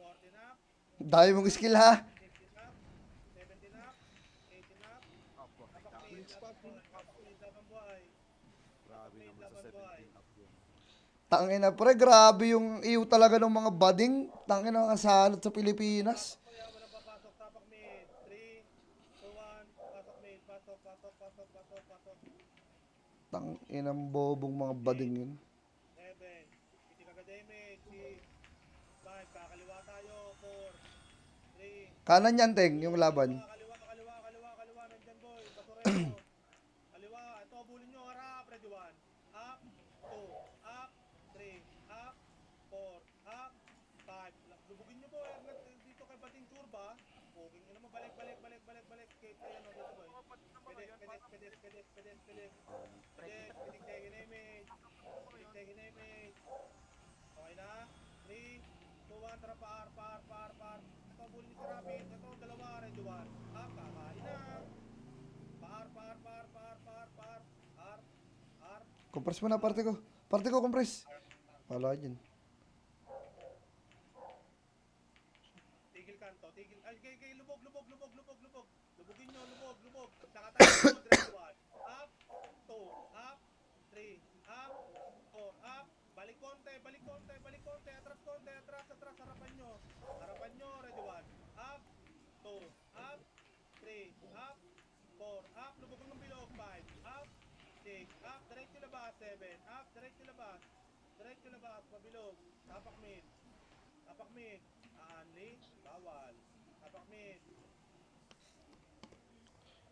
14 up. Dami mong skill ha. 15 up. 17 up. 18 up. Apo. Kapakmid. Kapakmid. Labang buhay. Grabe naman sa 17 up yun. Tangina pre, grabe yung iyo talaga ng mga bading. Tangina mga salot sa Pilipinas. Kuya, walang papasok. Tapak mid. 3, 2, 1. Pasok mid. Pasok, pasok, pasok, pasok, pasok. Tanginang bobong mga bading yun. 7. Hindi ka damage. 6. 5. Kakaliwa tayo. 4. 3. Kanan yan, Teng, yung laban. Kaliwa, kaliwa, kaliwa, kaliwa. Nandyan, boy. Basurero. Kaliwa. Ito, bulin nyo. Harap. Ready 1. Up. 2. Up. 3. Up. 4. Up. 5. Lubugin nyo, boy. Dito kay Bating Turba. Puging nyo naman. Balik, balik, balik, balik, balik. Kaya no, dito, boy. Pedes, pedes, pedes, pedes, pedes, pedes. Pedes, pinig tayo image. Pinig tayo image. Okay na? 3, 2, 1. Tara, par, par, par, par. Ito, bulin nyo si Rapid. Ito, dalawa. Ready 1. Up. Kakain na. Par, par, par, par, par, par. Par, par. Compress mo na, parte ko. Parte ko, compress. Wala dyan. Tigil kanto, tigil. Ay, kay, lubog, lubog, lubog, lubog, lubog. Lubugin nyo, lubog, lubog. Saka tayo, lubog, ready 1. Up, 2, up, 3, up, 4, up. Balik konti, balik konti, balik konti. Atras konti, atras, atras. Harapan nyo. Harapan nyo, ready 1. Up, 2, up, 3, up, 4, up. Lubog ng bilog, 5, up, 6, up. Diretso labas, 7, up. Diretso labas. Diretso labas, pabilog. Tapak mid. Tapak mid. Aanli, bawal. Tapak mid.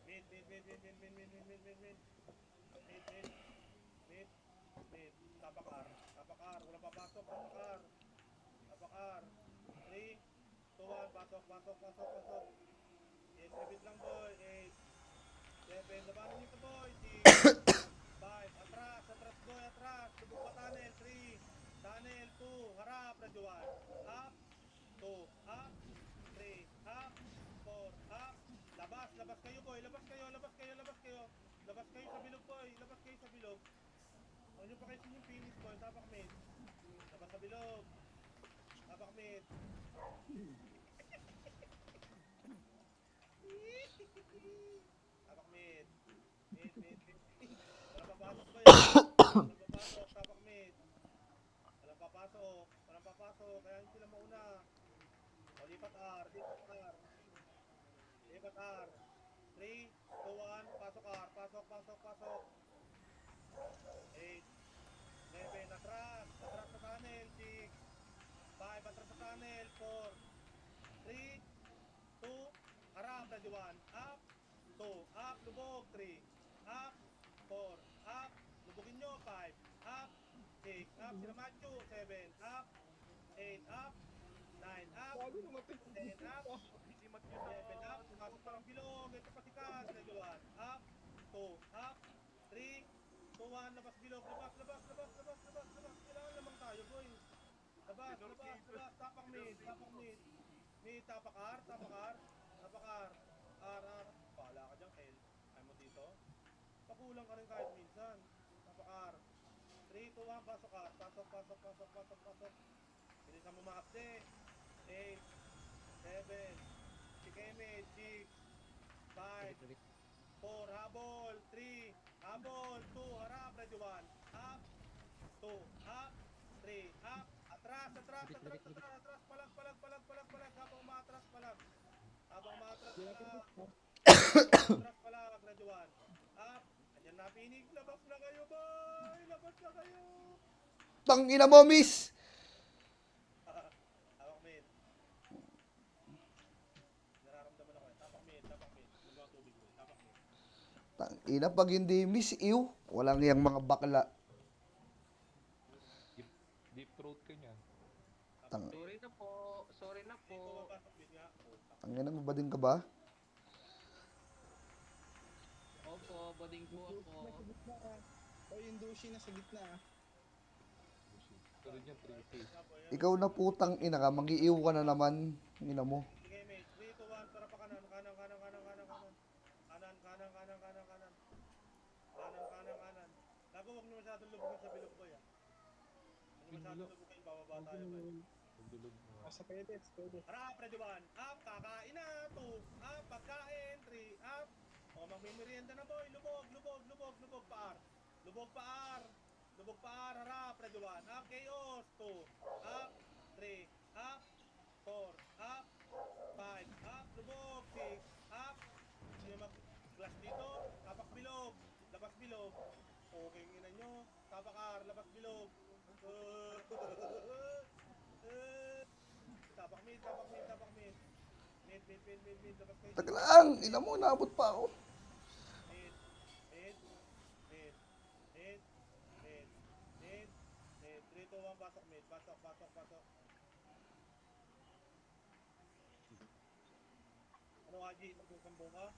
Mid, mid, mid, mid, mid, mid, mid, mid, mid, mid, mid. Mid, mid. Mid, mid. Tapak R. Tapak R. Walang papasok. Tapak R. Tapak R. 3, 2, 1. Pasok, pasok, pasok, pasok. 8, repeat lang boy. 8, 7. Labanan nyo ito boy. 6, 5. Atras, atras boy, atras. Lubog pa tunnel. 3, tunnel. 2. Harap. Radyo 1. Up. 2. Up. 3. Up. 4. Up. Labas. Labas kayo boy. Labas kayo. Labas kayo. Labas kayo. Labas kayo sa bilog boy. Labas kayo sa bilog. Huwag nyo pa kayo yung finish boy. Tapak mid. Labas sa bilog. Tapak mid. Tapak mid. Mid, mid, mid. Walang papasok boy. Walang papasok. Tapak mid. Walang papasok. Walang papasok. Kaya hindi sila mauna. O, lipat R. Lipat R. Lipat R. 3, 2, 1. Pasok R. Pasok, pasok, pasok. 8, 7. Atras. Atras sa tunnel. 6, 5. Atras sa tunnel. 4, 3, 2. Harap. Ready 1. Up. 2. Up. Lubog. 3. Up. 4. Up. Lubogin nyo. 5. Up. 6. Up. Sila Macho. 7. Up. 8. Up. 9. Up. 10 up. 11 up. Pumasok pa ng bilog. Ito pa si Kaz. Ready 1. Up. 2. Up. 3, 2, 1. Labas bilog. Labas, labas, labas, labas, labas, labas. Kailangan lamang tayo, boy. Labas, labas, labas. Mid, tapakar. R. Bahala ka dyan, Kel. Ayaw mo dito. Pakulang ka rin kahit minsan. Tapakar. 3, 2, 1, pasok ka. Pasok. Bilisan mo maapde. 8, 7, Sikeme, 6, 5, Ulit. 4, habol, 3, habol, 2, harap, ready 1, up, 2, up, 3, up, atras, palag, habang umatras, palag, ready 1, up, andyan na, pinig, labas na kayo, boy, labas na kayo, Tangina mo, miss! hawak mid, nararamdaman ako eh, tapak mid, mga tubig mo, tapak mid, Tangina, pag hindi miss, ew. Walang yang mga bakla. Deep throat ka niyan. Tang, Sorry na dito po. mapasok mid nga, tangina, mabading ka ba? Opo, bading po Yung ako. nasa gitna ah. O yung Dushi nasa gitna ah. Pero dyan 3K. Ikaw na putang ina ka, mag-iiw ka na naman. Ina mo. Sige, mate. 3, 2, 1. Tara pa kanan. Kanan. Lago, huwag nyo masyadong lubugin sa bilog boy, ah. Huwag nyo masyadong lubugin. Bababa tayo, boy. Pagdulog mo. Nasa pwede. Harap, ready 1. Up, kakain na. 2, up, pagkain. 3, up. O, magmimerienda na, boy. Lubog, paar. Lubog, paar. Harap, ready 1. Up, chaos. 2, up. 3, up. 4, up. 5, up, lubog, 6, up. Sino mag-glass dito? Tapak bilog. Labas bilog. Okay, ina nyo. Tabakar, labas bilog. Tapak mid. Mid. Labas kayo. Taglang, ina mo, naabot pa ako. Mid. 3, 2, 1, pasok mid. Pasok. Ano, Haji? Magsusambong ka?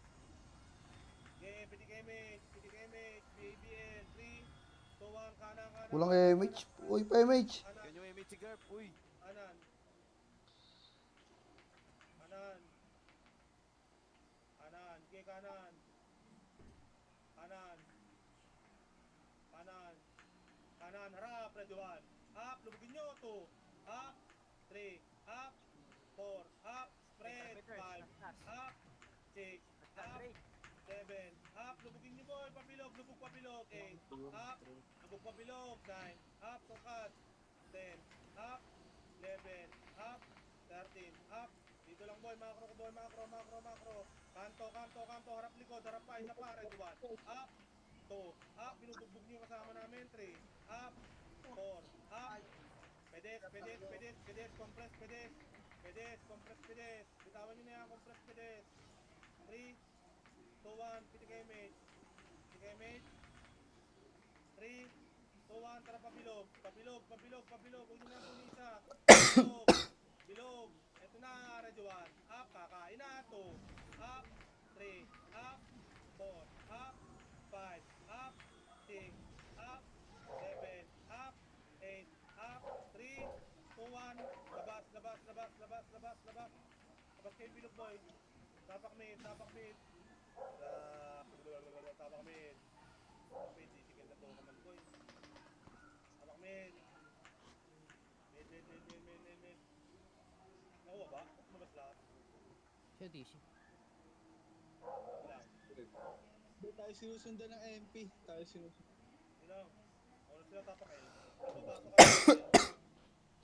Okay, PTK mate. BABN. 3, 2, 1, kanan. Kulang MH. Uy, pa MH. Kanan. Can you image si Garp? Uy! Kanan. Okay, kanan. Harap, ready 1. Up, lubugin nyo. 2, up. 3, up. 4, up. Spread. 5, up. 6, up. 7, up. Lubugin nyo, boy. Lubog pabilog. 8, up. Lubog pabilog. 9, up. Tungkat. 10, up. 11, up. 13, up. Dito lang, boy. Makro. Kanto. Harap likod. Harap pa. Isa pa. Ready 1. Up. 2, up. Binubugbog nyo yung kasama namin. 3, up. 4, up. Pedes. Compress. Bitawan nyo na yan. Compress. Pedes. 3, 2, 1. PTK mate. 3, 2, 1. Tara pabilog. Huwag nyo na punisa. Bilog. Ito na. Ready 1. Up. Kakain na. 2, up. 3, up. 4, up. 5, up. 6, up. 7, up. 8, up. 3, 2, 1. Labas. Labas kayo bilog, boy. Tapak mid. Tapak mid. Titigil na to kaman, boy. Tapak mid. Mid. Nakuha ba? Lumabas lahat. Siya, DC. Wala. Hindi tayo sinusundan ng MP. Yun lang. Ano sila tapak L? Papasok ka.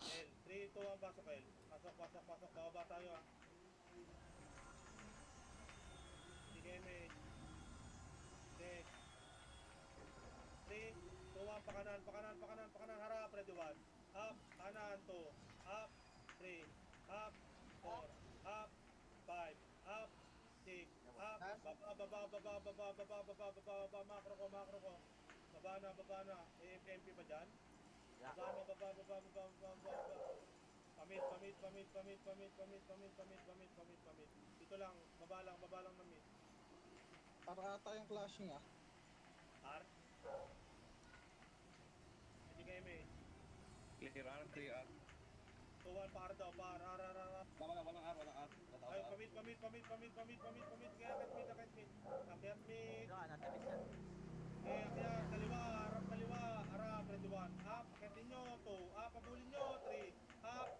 L. 3, 2, 1, pasok L. Pasok. Bababa tayo, ah. Sige, mate. 3, 2, 1, pakanan. Harap, ready 1. Up, kanan, 2. Up, 3. Up, 4. Up, 5. Up, 6. Up, baba. Makro ko. Baba na. MP ba dyan? Baba. Pamit. Dito lang, baba lang na mid. Para ata yung clashing ah. R. Hindi kayo mate. Clear R. 2, 1, para daw. R. Walang R. Ay, pamit. Kaya akit mid. Akyat mid. Ano ka, nasa mid na. Akyat, kaliwa, harap, ready 1. Up, akitin nyo, 2. Up, pabulin nyo, 3. Up,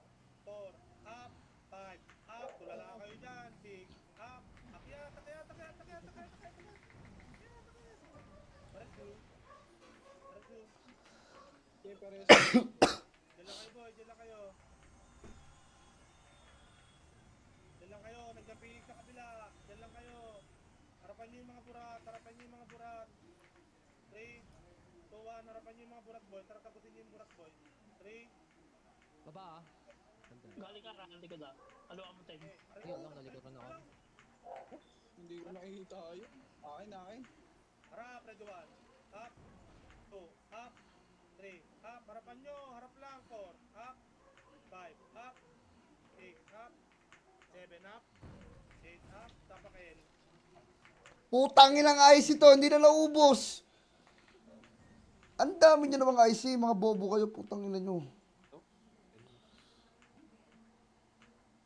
4. Up, 5. Up, tulala kayo dyan, 6. Up, akyat. Paresu. Okay, pares. Diyan lang kayo, boy. Diyan lang kayo. Nandiyan piling sa kabila. Diyan lang kayo. Harapan nyo yung mga burat. 3, 2, 1. Harapan nyo yung mga burat, boy. Tara, tapusin nyo yung burat, boy. 3, Baba ah. Ganda. Galing ka, likod ah. Ano ang mountain? Yun lang, nalikuran ako. Hindi ko nakikita yun. Akin. Harap, ready 1. Up, 2, up, 3, up. Harapan nyo. Harap lang, 4. Up, 5, up, 6, up, 7, up, 8, up. Tapakin. Putang inang IC to, hindi na naubos. Ang dami nyo namang IC, mga bobo kayo, putang ina nyo.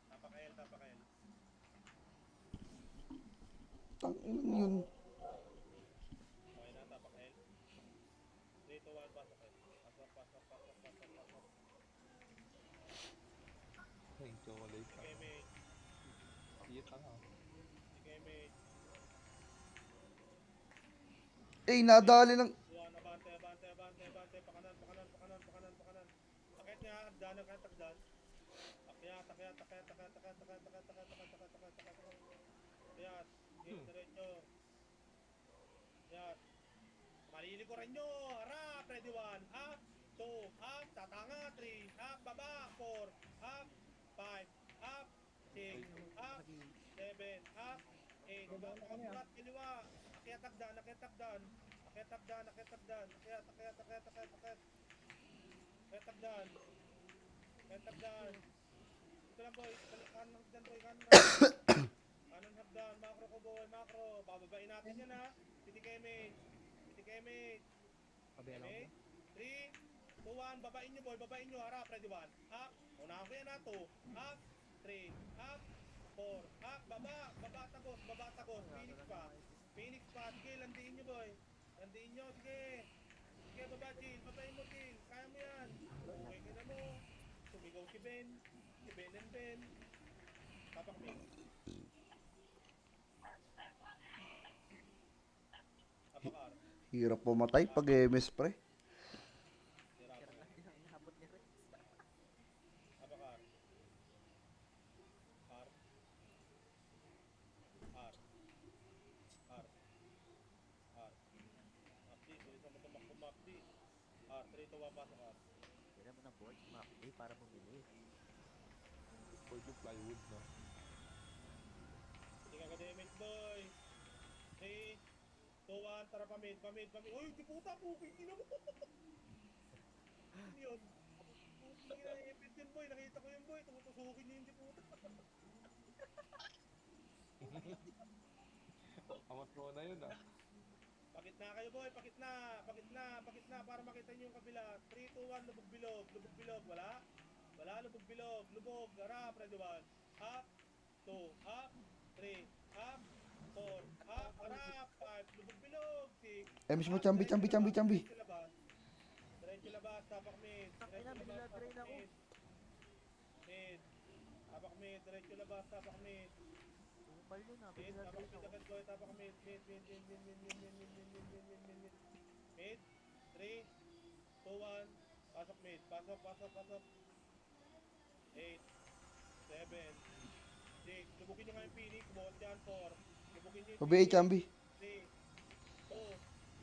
Tapakin. Tang ina yun. Okay na, tapakin. 3, 2, 1, pasokin. Pasok. Ay, chocolate ka. Sige, mate. Iyit lang ah. Sige, mate. Eh, nadali ng... Buwan, abante. Pakanan. Akit niya, hagdan. Akyat. Akyat. Game, diretso. Akyat. Malilikuran nyo. Harap, ready 1. Up, 2, up, tatanga, 3, up, baba, 4, up, 5, up, 6, up, 7, up, 8, baba, kaliwa. Akyat, hagdan. Akyat, hagdan. Ito lang, boy. Kanan hagdan, boy. Kanan hagdan. Macro ko, boy. Bababain natin yan, ha. Piti kay mate. Kabela ko. 3, 2, 1. Babain nyo, boy. Harap. Ready 1. Up. Unahan ko yan, ha. 2. Up. 3. Up. 4. Up. Baba. Tagos. Phoenix pa. Sige, landiin nyo, boy. Sige, baba, Jill. Babain mo, Jill. Kaya mo yan. Okay ka na mo. Sumigaw si Ben. and Ben. Tapak me. Apakar. Hirap pumatay pag MS, pre. Hirap. Sir lang din ang inaabot ni Rex. Apakar. R. Mapdi, tulis mo tumakbo Mapdi. R, 3 to 1 pasok R. Kailan mo ng board, Mapdi, para bumili. Or yung plywood, no? Hindi ka ka-damage, boy. 3, 2, 1, tara pamid. Uy, di puta, puking ina mo. Ano yun? Puking ina, ipit yun, boy. Nakita ko yun, boy. Tumutusukin niya yung di puta. Amat mo na yun, ah. Pakit na kayo, boy. Pakit na. Para makita niyo yung kabila. 3, 2, 1, lubog-bilog. Wala, lubog-bilog. Harap, ready 1. Up, 2, up, 3, up, 4, up, harap, 5, lubog-bilog, 6. MS mo, chambi. Diretso labas, tapak mid. Tangina, bigla drain ako. Mid. Tapak mid, diretso labas, tapak mid. Kupal yun ah, Mid, bigla tapak drain mid ako. agad boy, tapak mid. Mid. 3, 2, 1, pasok mid. Pasok. 8, 7, 6. Lubukin nyo nga yung Phoenix, buhat dyan, 4. Lubukin nyo yung Pabi, chambi. 3, 2,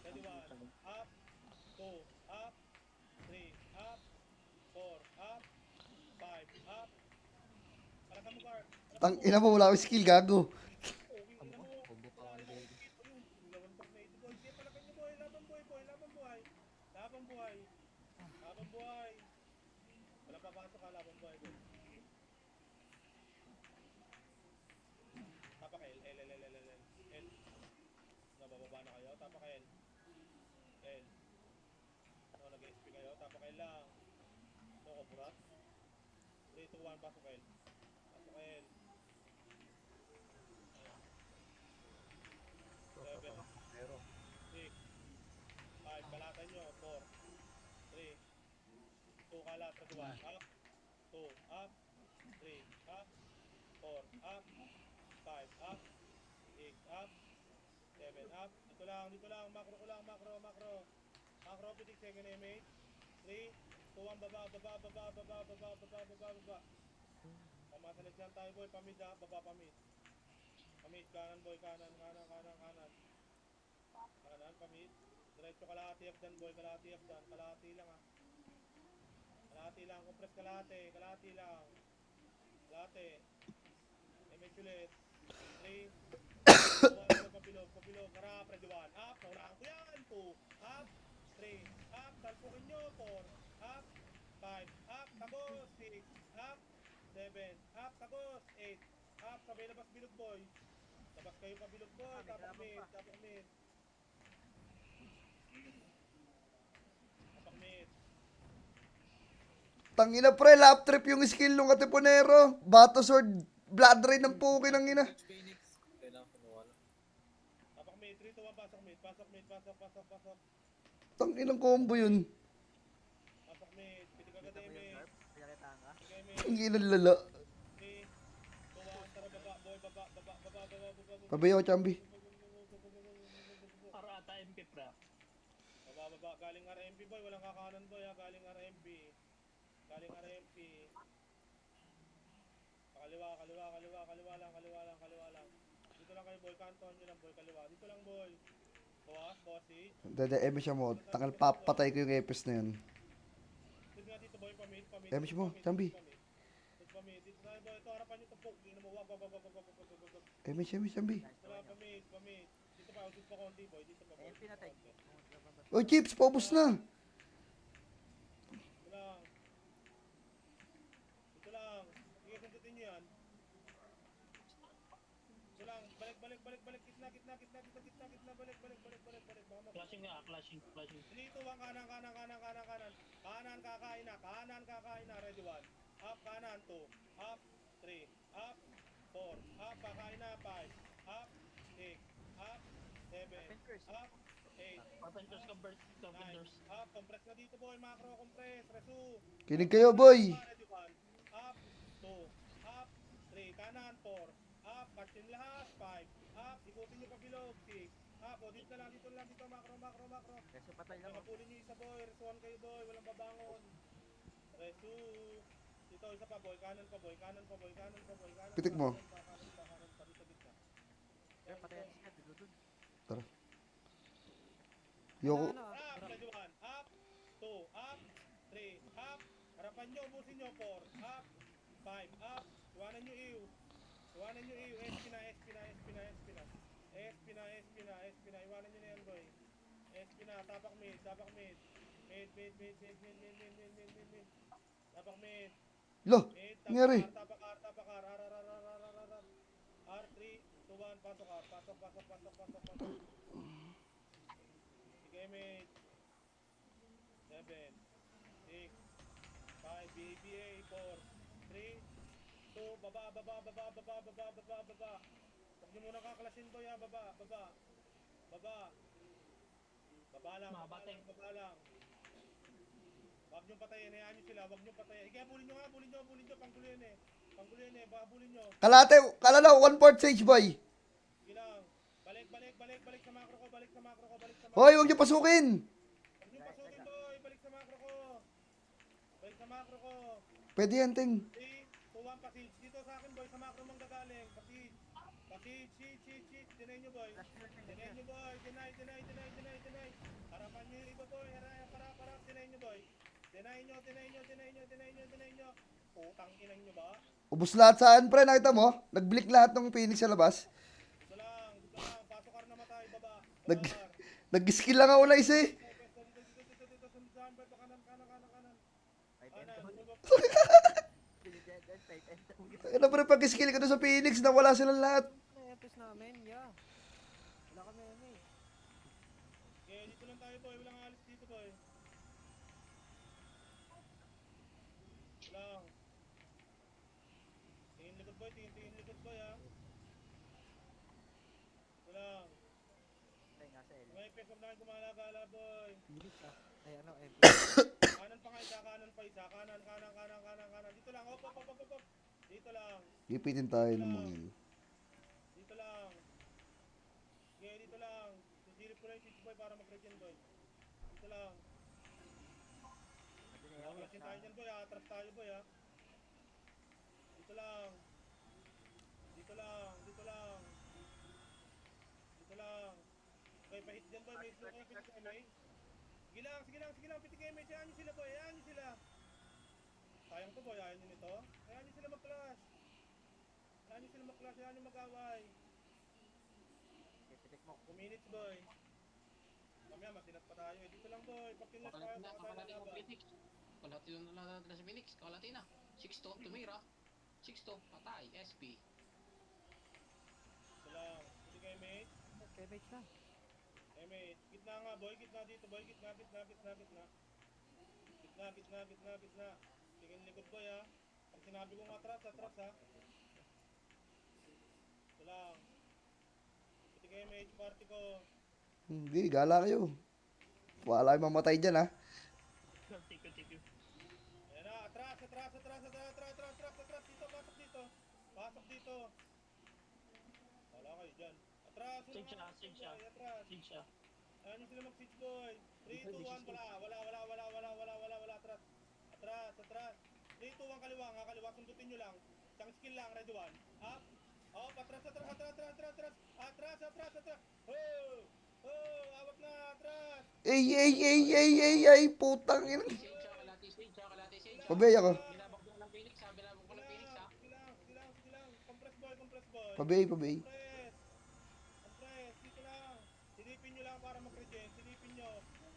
ready 1. Up, 2, up, 3, up, 4, up, 5, up. Palatan mo, Bart. Tang ina mo, wala akong skill, gago. Amo ko, combo pa ako ni Baby. Laban buhay. Wala papasok ka, laban buhay. Tapak L. Nabababa na kayo, tapak L. Nag-SP kayo, tapak L lang. Burat. 3, 2, 1, pasok L. 7, 6, 5, kalatan nyo, 4, 3, 2, kalat, ready 1, up, 2, up, 3, up, 4, up, 5, up, 6, up, 7, up. Dito lang, macro ko lang, macro, pitik second image, 3, 2, 1, baba. Pamasalit yan tayo boy, pamid ha, baba pamid. Pamid, kanan boy, kanan. Kanan, pamid. Diretso kalahati hagdan boy, kalahati lang ha. Kalahati lang, compress kalahati lang. Kalahati. Image ulit. 3, 2, 1, pabilog, harap, ready 1, up, naunahan ko yan, 2, up, 3, up, talpukin nyo, 4, up, 5, up, tagos, 6, up, 7, up, tagos, 8, up, sabay labas bilog boy. Labas kayo pabilog boy, tapak mid. Tapak mid. Tangina pre, lap trip yung skill nung Katipunero. Bato sword, blood rain ng puki ng ina. Tapak mid, 3, 2, 1, pasok mid. Tanginang combo yun. Pasok mid, pitik agad Kita mo yung image. garb? Pinakita ka? Pitik image, Tanginang lala. 3, 2, 1, tara baba boy, baba. Pabayo, Chambi. Para ata MP pra. Baba, galing RMP boy, walang kakanan boy ha, galing RMP. Kaliwa lang. Dito lang kayo boy, kanton nyo lang boy, kaliwa. Dito lang boy. Bossy. Dede, siya mo. Tangal papatay ko yung epis na yun. Dito nga dito boy, pamid. Emish mo, Chambi. Dito tayo boy, ito harapan nyo ito po. Hindi na mo, wag. Emish, Chambi. Dito lang, pamid. Dito pa, usip pa konti boy, dito pa boy. MP na tayo. Oy, Chips, paubos na. Dito lang. Sige, sundutin nyo yan. Dito lang, balik. Gitna, balik. Baka Clashing nga, clashing. dito, wang kanan. Kanan kakain na, ready 1. Up, kanan, 2. Up, 3. Up, 4. Up, kakain na, 5. Up, 6. Up, 7. Up, 8. Carpenters, 9. Up, compress na dito boy, macro compress, resu. Kinig kayo, boy. Ready 1. Up, 2. Up, 3. Kanan, 4. Up, pasin lahat, 5. Up, ikutin nyo pa bilog, 6. Up, o dito lang, macro. Reso patay lang. Nakapulin nyo isa boy, resuan kayo boy, walang babangon. Resu. Dito, isa pa boy, kanan pa boy. Pitik mo. Kanan pa, dito gitna. Pero patayan siya, dududud. Yoko. Up, ready 1. Up, 2. Up, 3. Up, harapan nyo, ubusin nyo, 4. Up, 5. Up, iwanan nyo iyo. SP na. Iwanan nyo na yan, boy. SP na, tapak mid. Mid. Tapak mid. Lo, Mid, nangyari. tapak R. R3, 2, 1, pasok R. Pasok. Sige, mid. 7, 6, 5, BABA, 4, 3, 2, baba. Huwag nyo muna kaklasin boy ha, baba. Baba lang. Huwag nyo patayin, hayaan nyo sila, huwag nyo patayin. Kaya bulin nyo, panggulo yan eh. Baka bulin nyo. Kalate, kalala, 1/4 sage, boy. Sige lang. Balik sa macro ko. Hoy, huwag niyo pasukin. Huwag nyo pasukin boy, balik sa macro ko. Pwede yan, Ting. 3, 2, 1, pasage. Dito sa akin boy, sa macro mang gagaling. Pasage. Deny nyo boy. Deny. Harapan nyo yung iba boy. Harap. Deny nyo boy. Deny nyo. Putang inang nyo ba? Ubus lahat saan, pre. Nakita mo? Nag-blick lahat ng Phoenix sa labas. Dito lang. Pasok na matay, baba. Nag-skill lang ako na isa eh. Dito. Sundan. Kanan. Ano pre, pag-skill ka doon sa Phoenix, nawala silang lahat. Na-epis namin, yeah. Wala kami eh. Okay, dito lang tayo boy. Walang alis dito boy. Lang. Tingin likod boy ha. Lang. FPS, huwag na kayo gumala-gala, boy. Bilis ah. Ay ano, MP. Kanan pa nga isa, kanan pa isa. Kanan, kanan, kanan, kanan, kanan. Dito lang, op, op, op, op, op. Dito lang, Gipitin tayo ng mga yun. dito lang. Sige, dito lang. Sisilip ko lang yung switch, boy, para mag-regen, boy. Dito lang. Atrasin tayo dyan, boy, ha. Atras tayo, boy, ha. Dito lang. Dito lang, dito lang. Dito lang. Okay, pahit dyan, boy. May slow kayo, pitik kayo, may. Sige lang, sige lang, sige lang. Pitik kayo, may. Hayaan nyo sila, boy. Hayaan nyo sila. Sayang to, boy. Hayaan nyo nito. Hayaan nyo sila mag-clash. Hayaan nyo sila mag-clash. Hayaan nyo mag-away. Pitik mo. 2 minutes, boy. Mamaya, masinat pa tayo, eh. Dito lang, boy. Pag kinlas tayo, baka tayo lalaban. Kalahati yung nalalata na si Phoenix. Kalahati na. 6-2, tumira. 6-2, patay, SP. Dito lang. Pitik kayo, mate. Kay mate na. Eh, mate. Gitna nga, boy. Gitna dito, boy. Gitna, gitna, gitna, gitna. Gitna, gitna, gitna, gitna. Tingin likod, boy, ha. Pag sinabi kong atras, atras, ha. Ito lang. Pitik kayo, mate. Party ko. Hindi, gala kayo. Wala yung mamatay dyan, ha. Thank you. Ayan na, atras, atras, atras, atras, atras, atras, atras, atras. Dito, pasok dito. Pasok dito. Wala kayo dyan. Atras, Sig siya, wala sig siya. boy, atras. Sig siya. Ayan yung sila mag-switch, boy. 3, 2, 1, wala, atras. Atras, atras. 3, 2, 1, kaliwa nga, kaliwa. Sundutin nyo lang. Isang skill lang, ready 1. Up. Up, atras, atras, atras, atras, atras, atras. Atras, atras, atras. Oh! Oh, awat na, atras. Ay, putang ina. Sage siya, kalahati sage siya, kalahati sage siya. Pabay ako. Binabag ko ng Phoenix ha, binabag ko ng Phoenix ha. Sige lang, sige lang, sige lang. Compress, boy, compress, boy. Pabay. Compress. Compress, dito lang. Silipin nyo lang para mag-regen. Silipin nyo.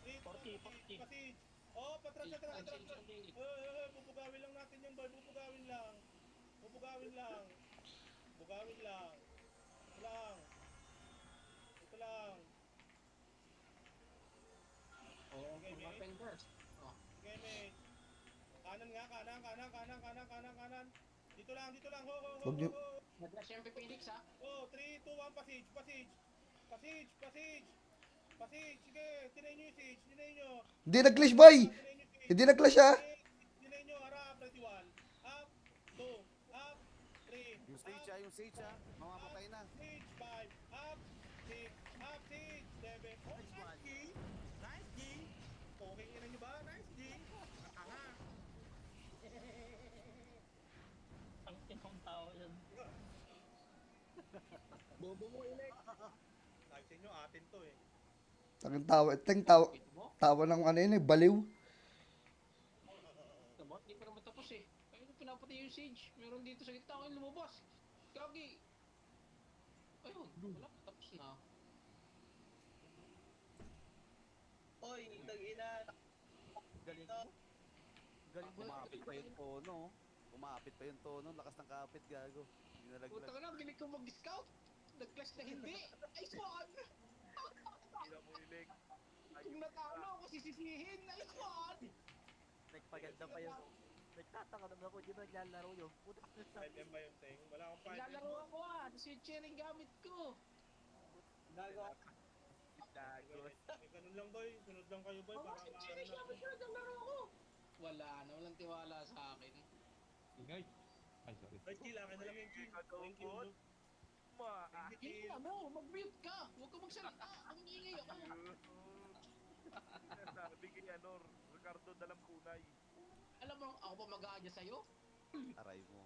3, 2, 40. pasig. Oh, patras, atras, atras, atras. Bubugawin lang natin yan, boy. Bubugawin lang. Bubugawin lang. Bugawin lang. Ito lang. Ito lang. Oo, Okay, mate. open burst. Oh. Sige, mate. Kanan nga, kanan, kanan, kanan, kanan, kanan, kanan. Dito lang, dito lang. Ho, ho, ho, Huwag ho, nyo- ho. Nag-rush yung Phoenix ha. Oh, 3, 2, 1, passage, passage. Passage, passage. Passage, sige, tinay nyo yung siege, tinay nyo. Hindi nag-clash, boy. Tinay nyo yung siege. Hindi nag-clash, ha. Tinay nyo, harap, ready 1. Up, 2, up, 3, Yung sage, up, yung sage, mamamatay na. siege, 5, up, 6, up, siege, 7. Oh, nice, G. Nice, G. Okay, ina nyo ba? Nice, G. Aha. Ang tinong tao yun. Bobo mo, Inek. Sabi sa inyo, atin to eh. Tangin tawa. Ito mo? Tawa ng ano yun, baliw. Diba? Hindi pa naman tapos eh. Ayun, pinapatay yung sage. Meron dito sa gitna kayo lumabas. Gagi. Ayun, wala. Tapos na. Oy, tag-ina. Galing mo. Galing mo. Umapit pa yung tono. Umapit pa yung tono. Lakas ng kapit, gago. Hindi Puta nalaglag. ka na, bilig ko mag-scout. Nag-clash na hindi. Ay, swan! Tira mo yung leg. Kung natalo ako, sisisihin. Ay, swan! Nagpaganda pa yun. Nagtataka naman ako, di ba naglalaro yun? Puta ka sa 5M ba yung thing? Wala akong 5M. Naglalaro ako switch yan ang gamit ko. Nagawa. Dagos. Eh, ganun lang, boy. Sunod lang kayo, boy. Oo, Para switch maano yan ang gamit natin. ko. Naglalaro ako. Wala na, walang tiwala sa akin. Ingay. Ay, sorry. Ay, chill, akin na lang yung chill. Thank you. Hindi mo, mag-mute ka. Huwag ka magsalita. Ang ingay ako. Sabi kay Ricardo Dalampunay. Alam mo, ako pa mag-aadya sa'yo? Aray mo.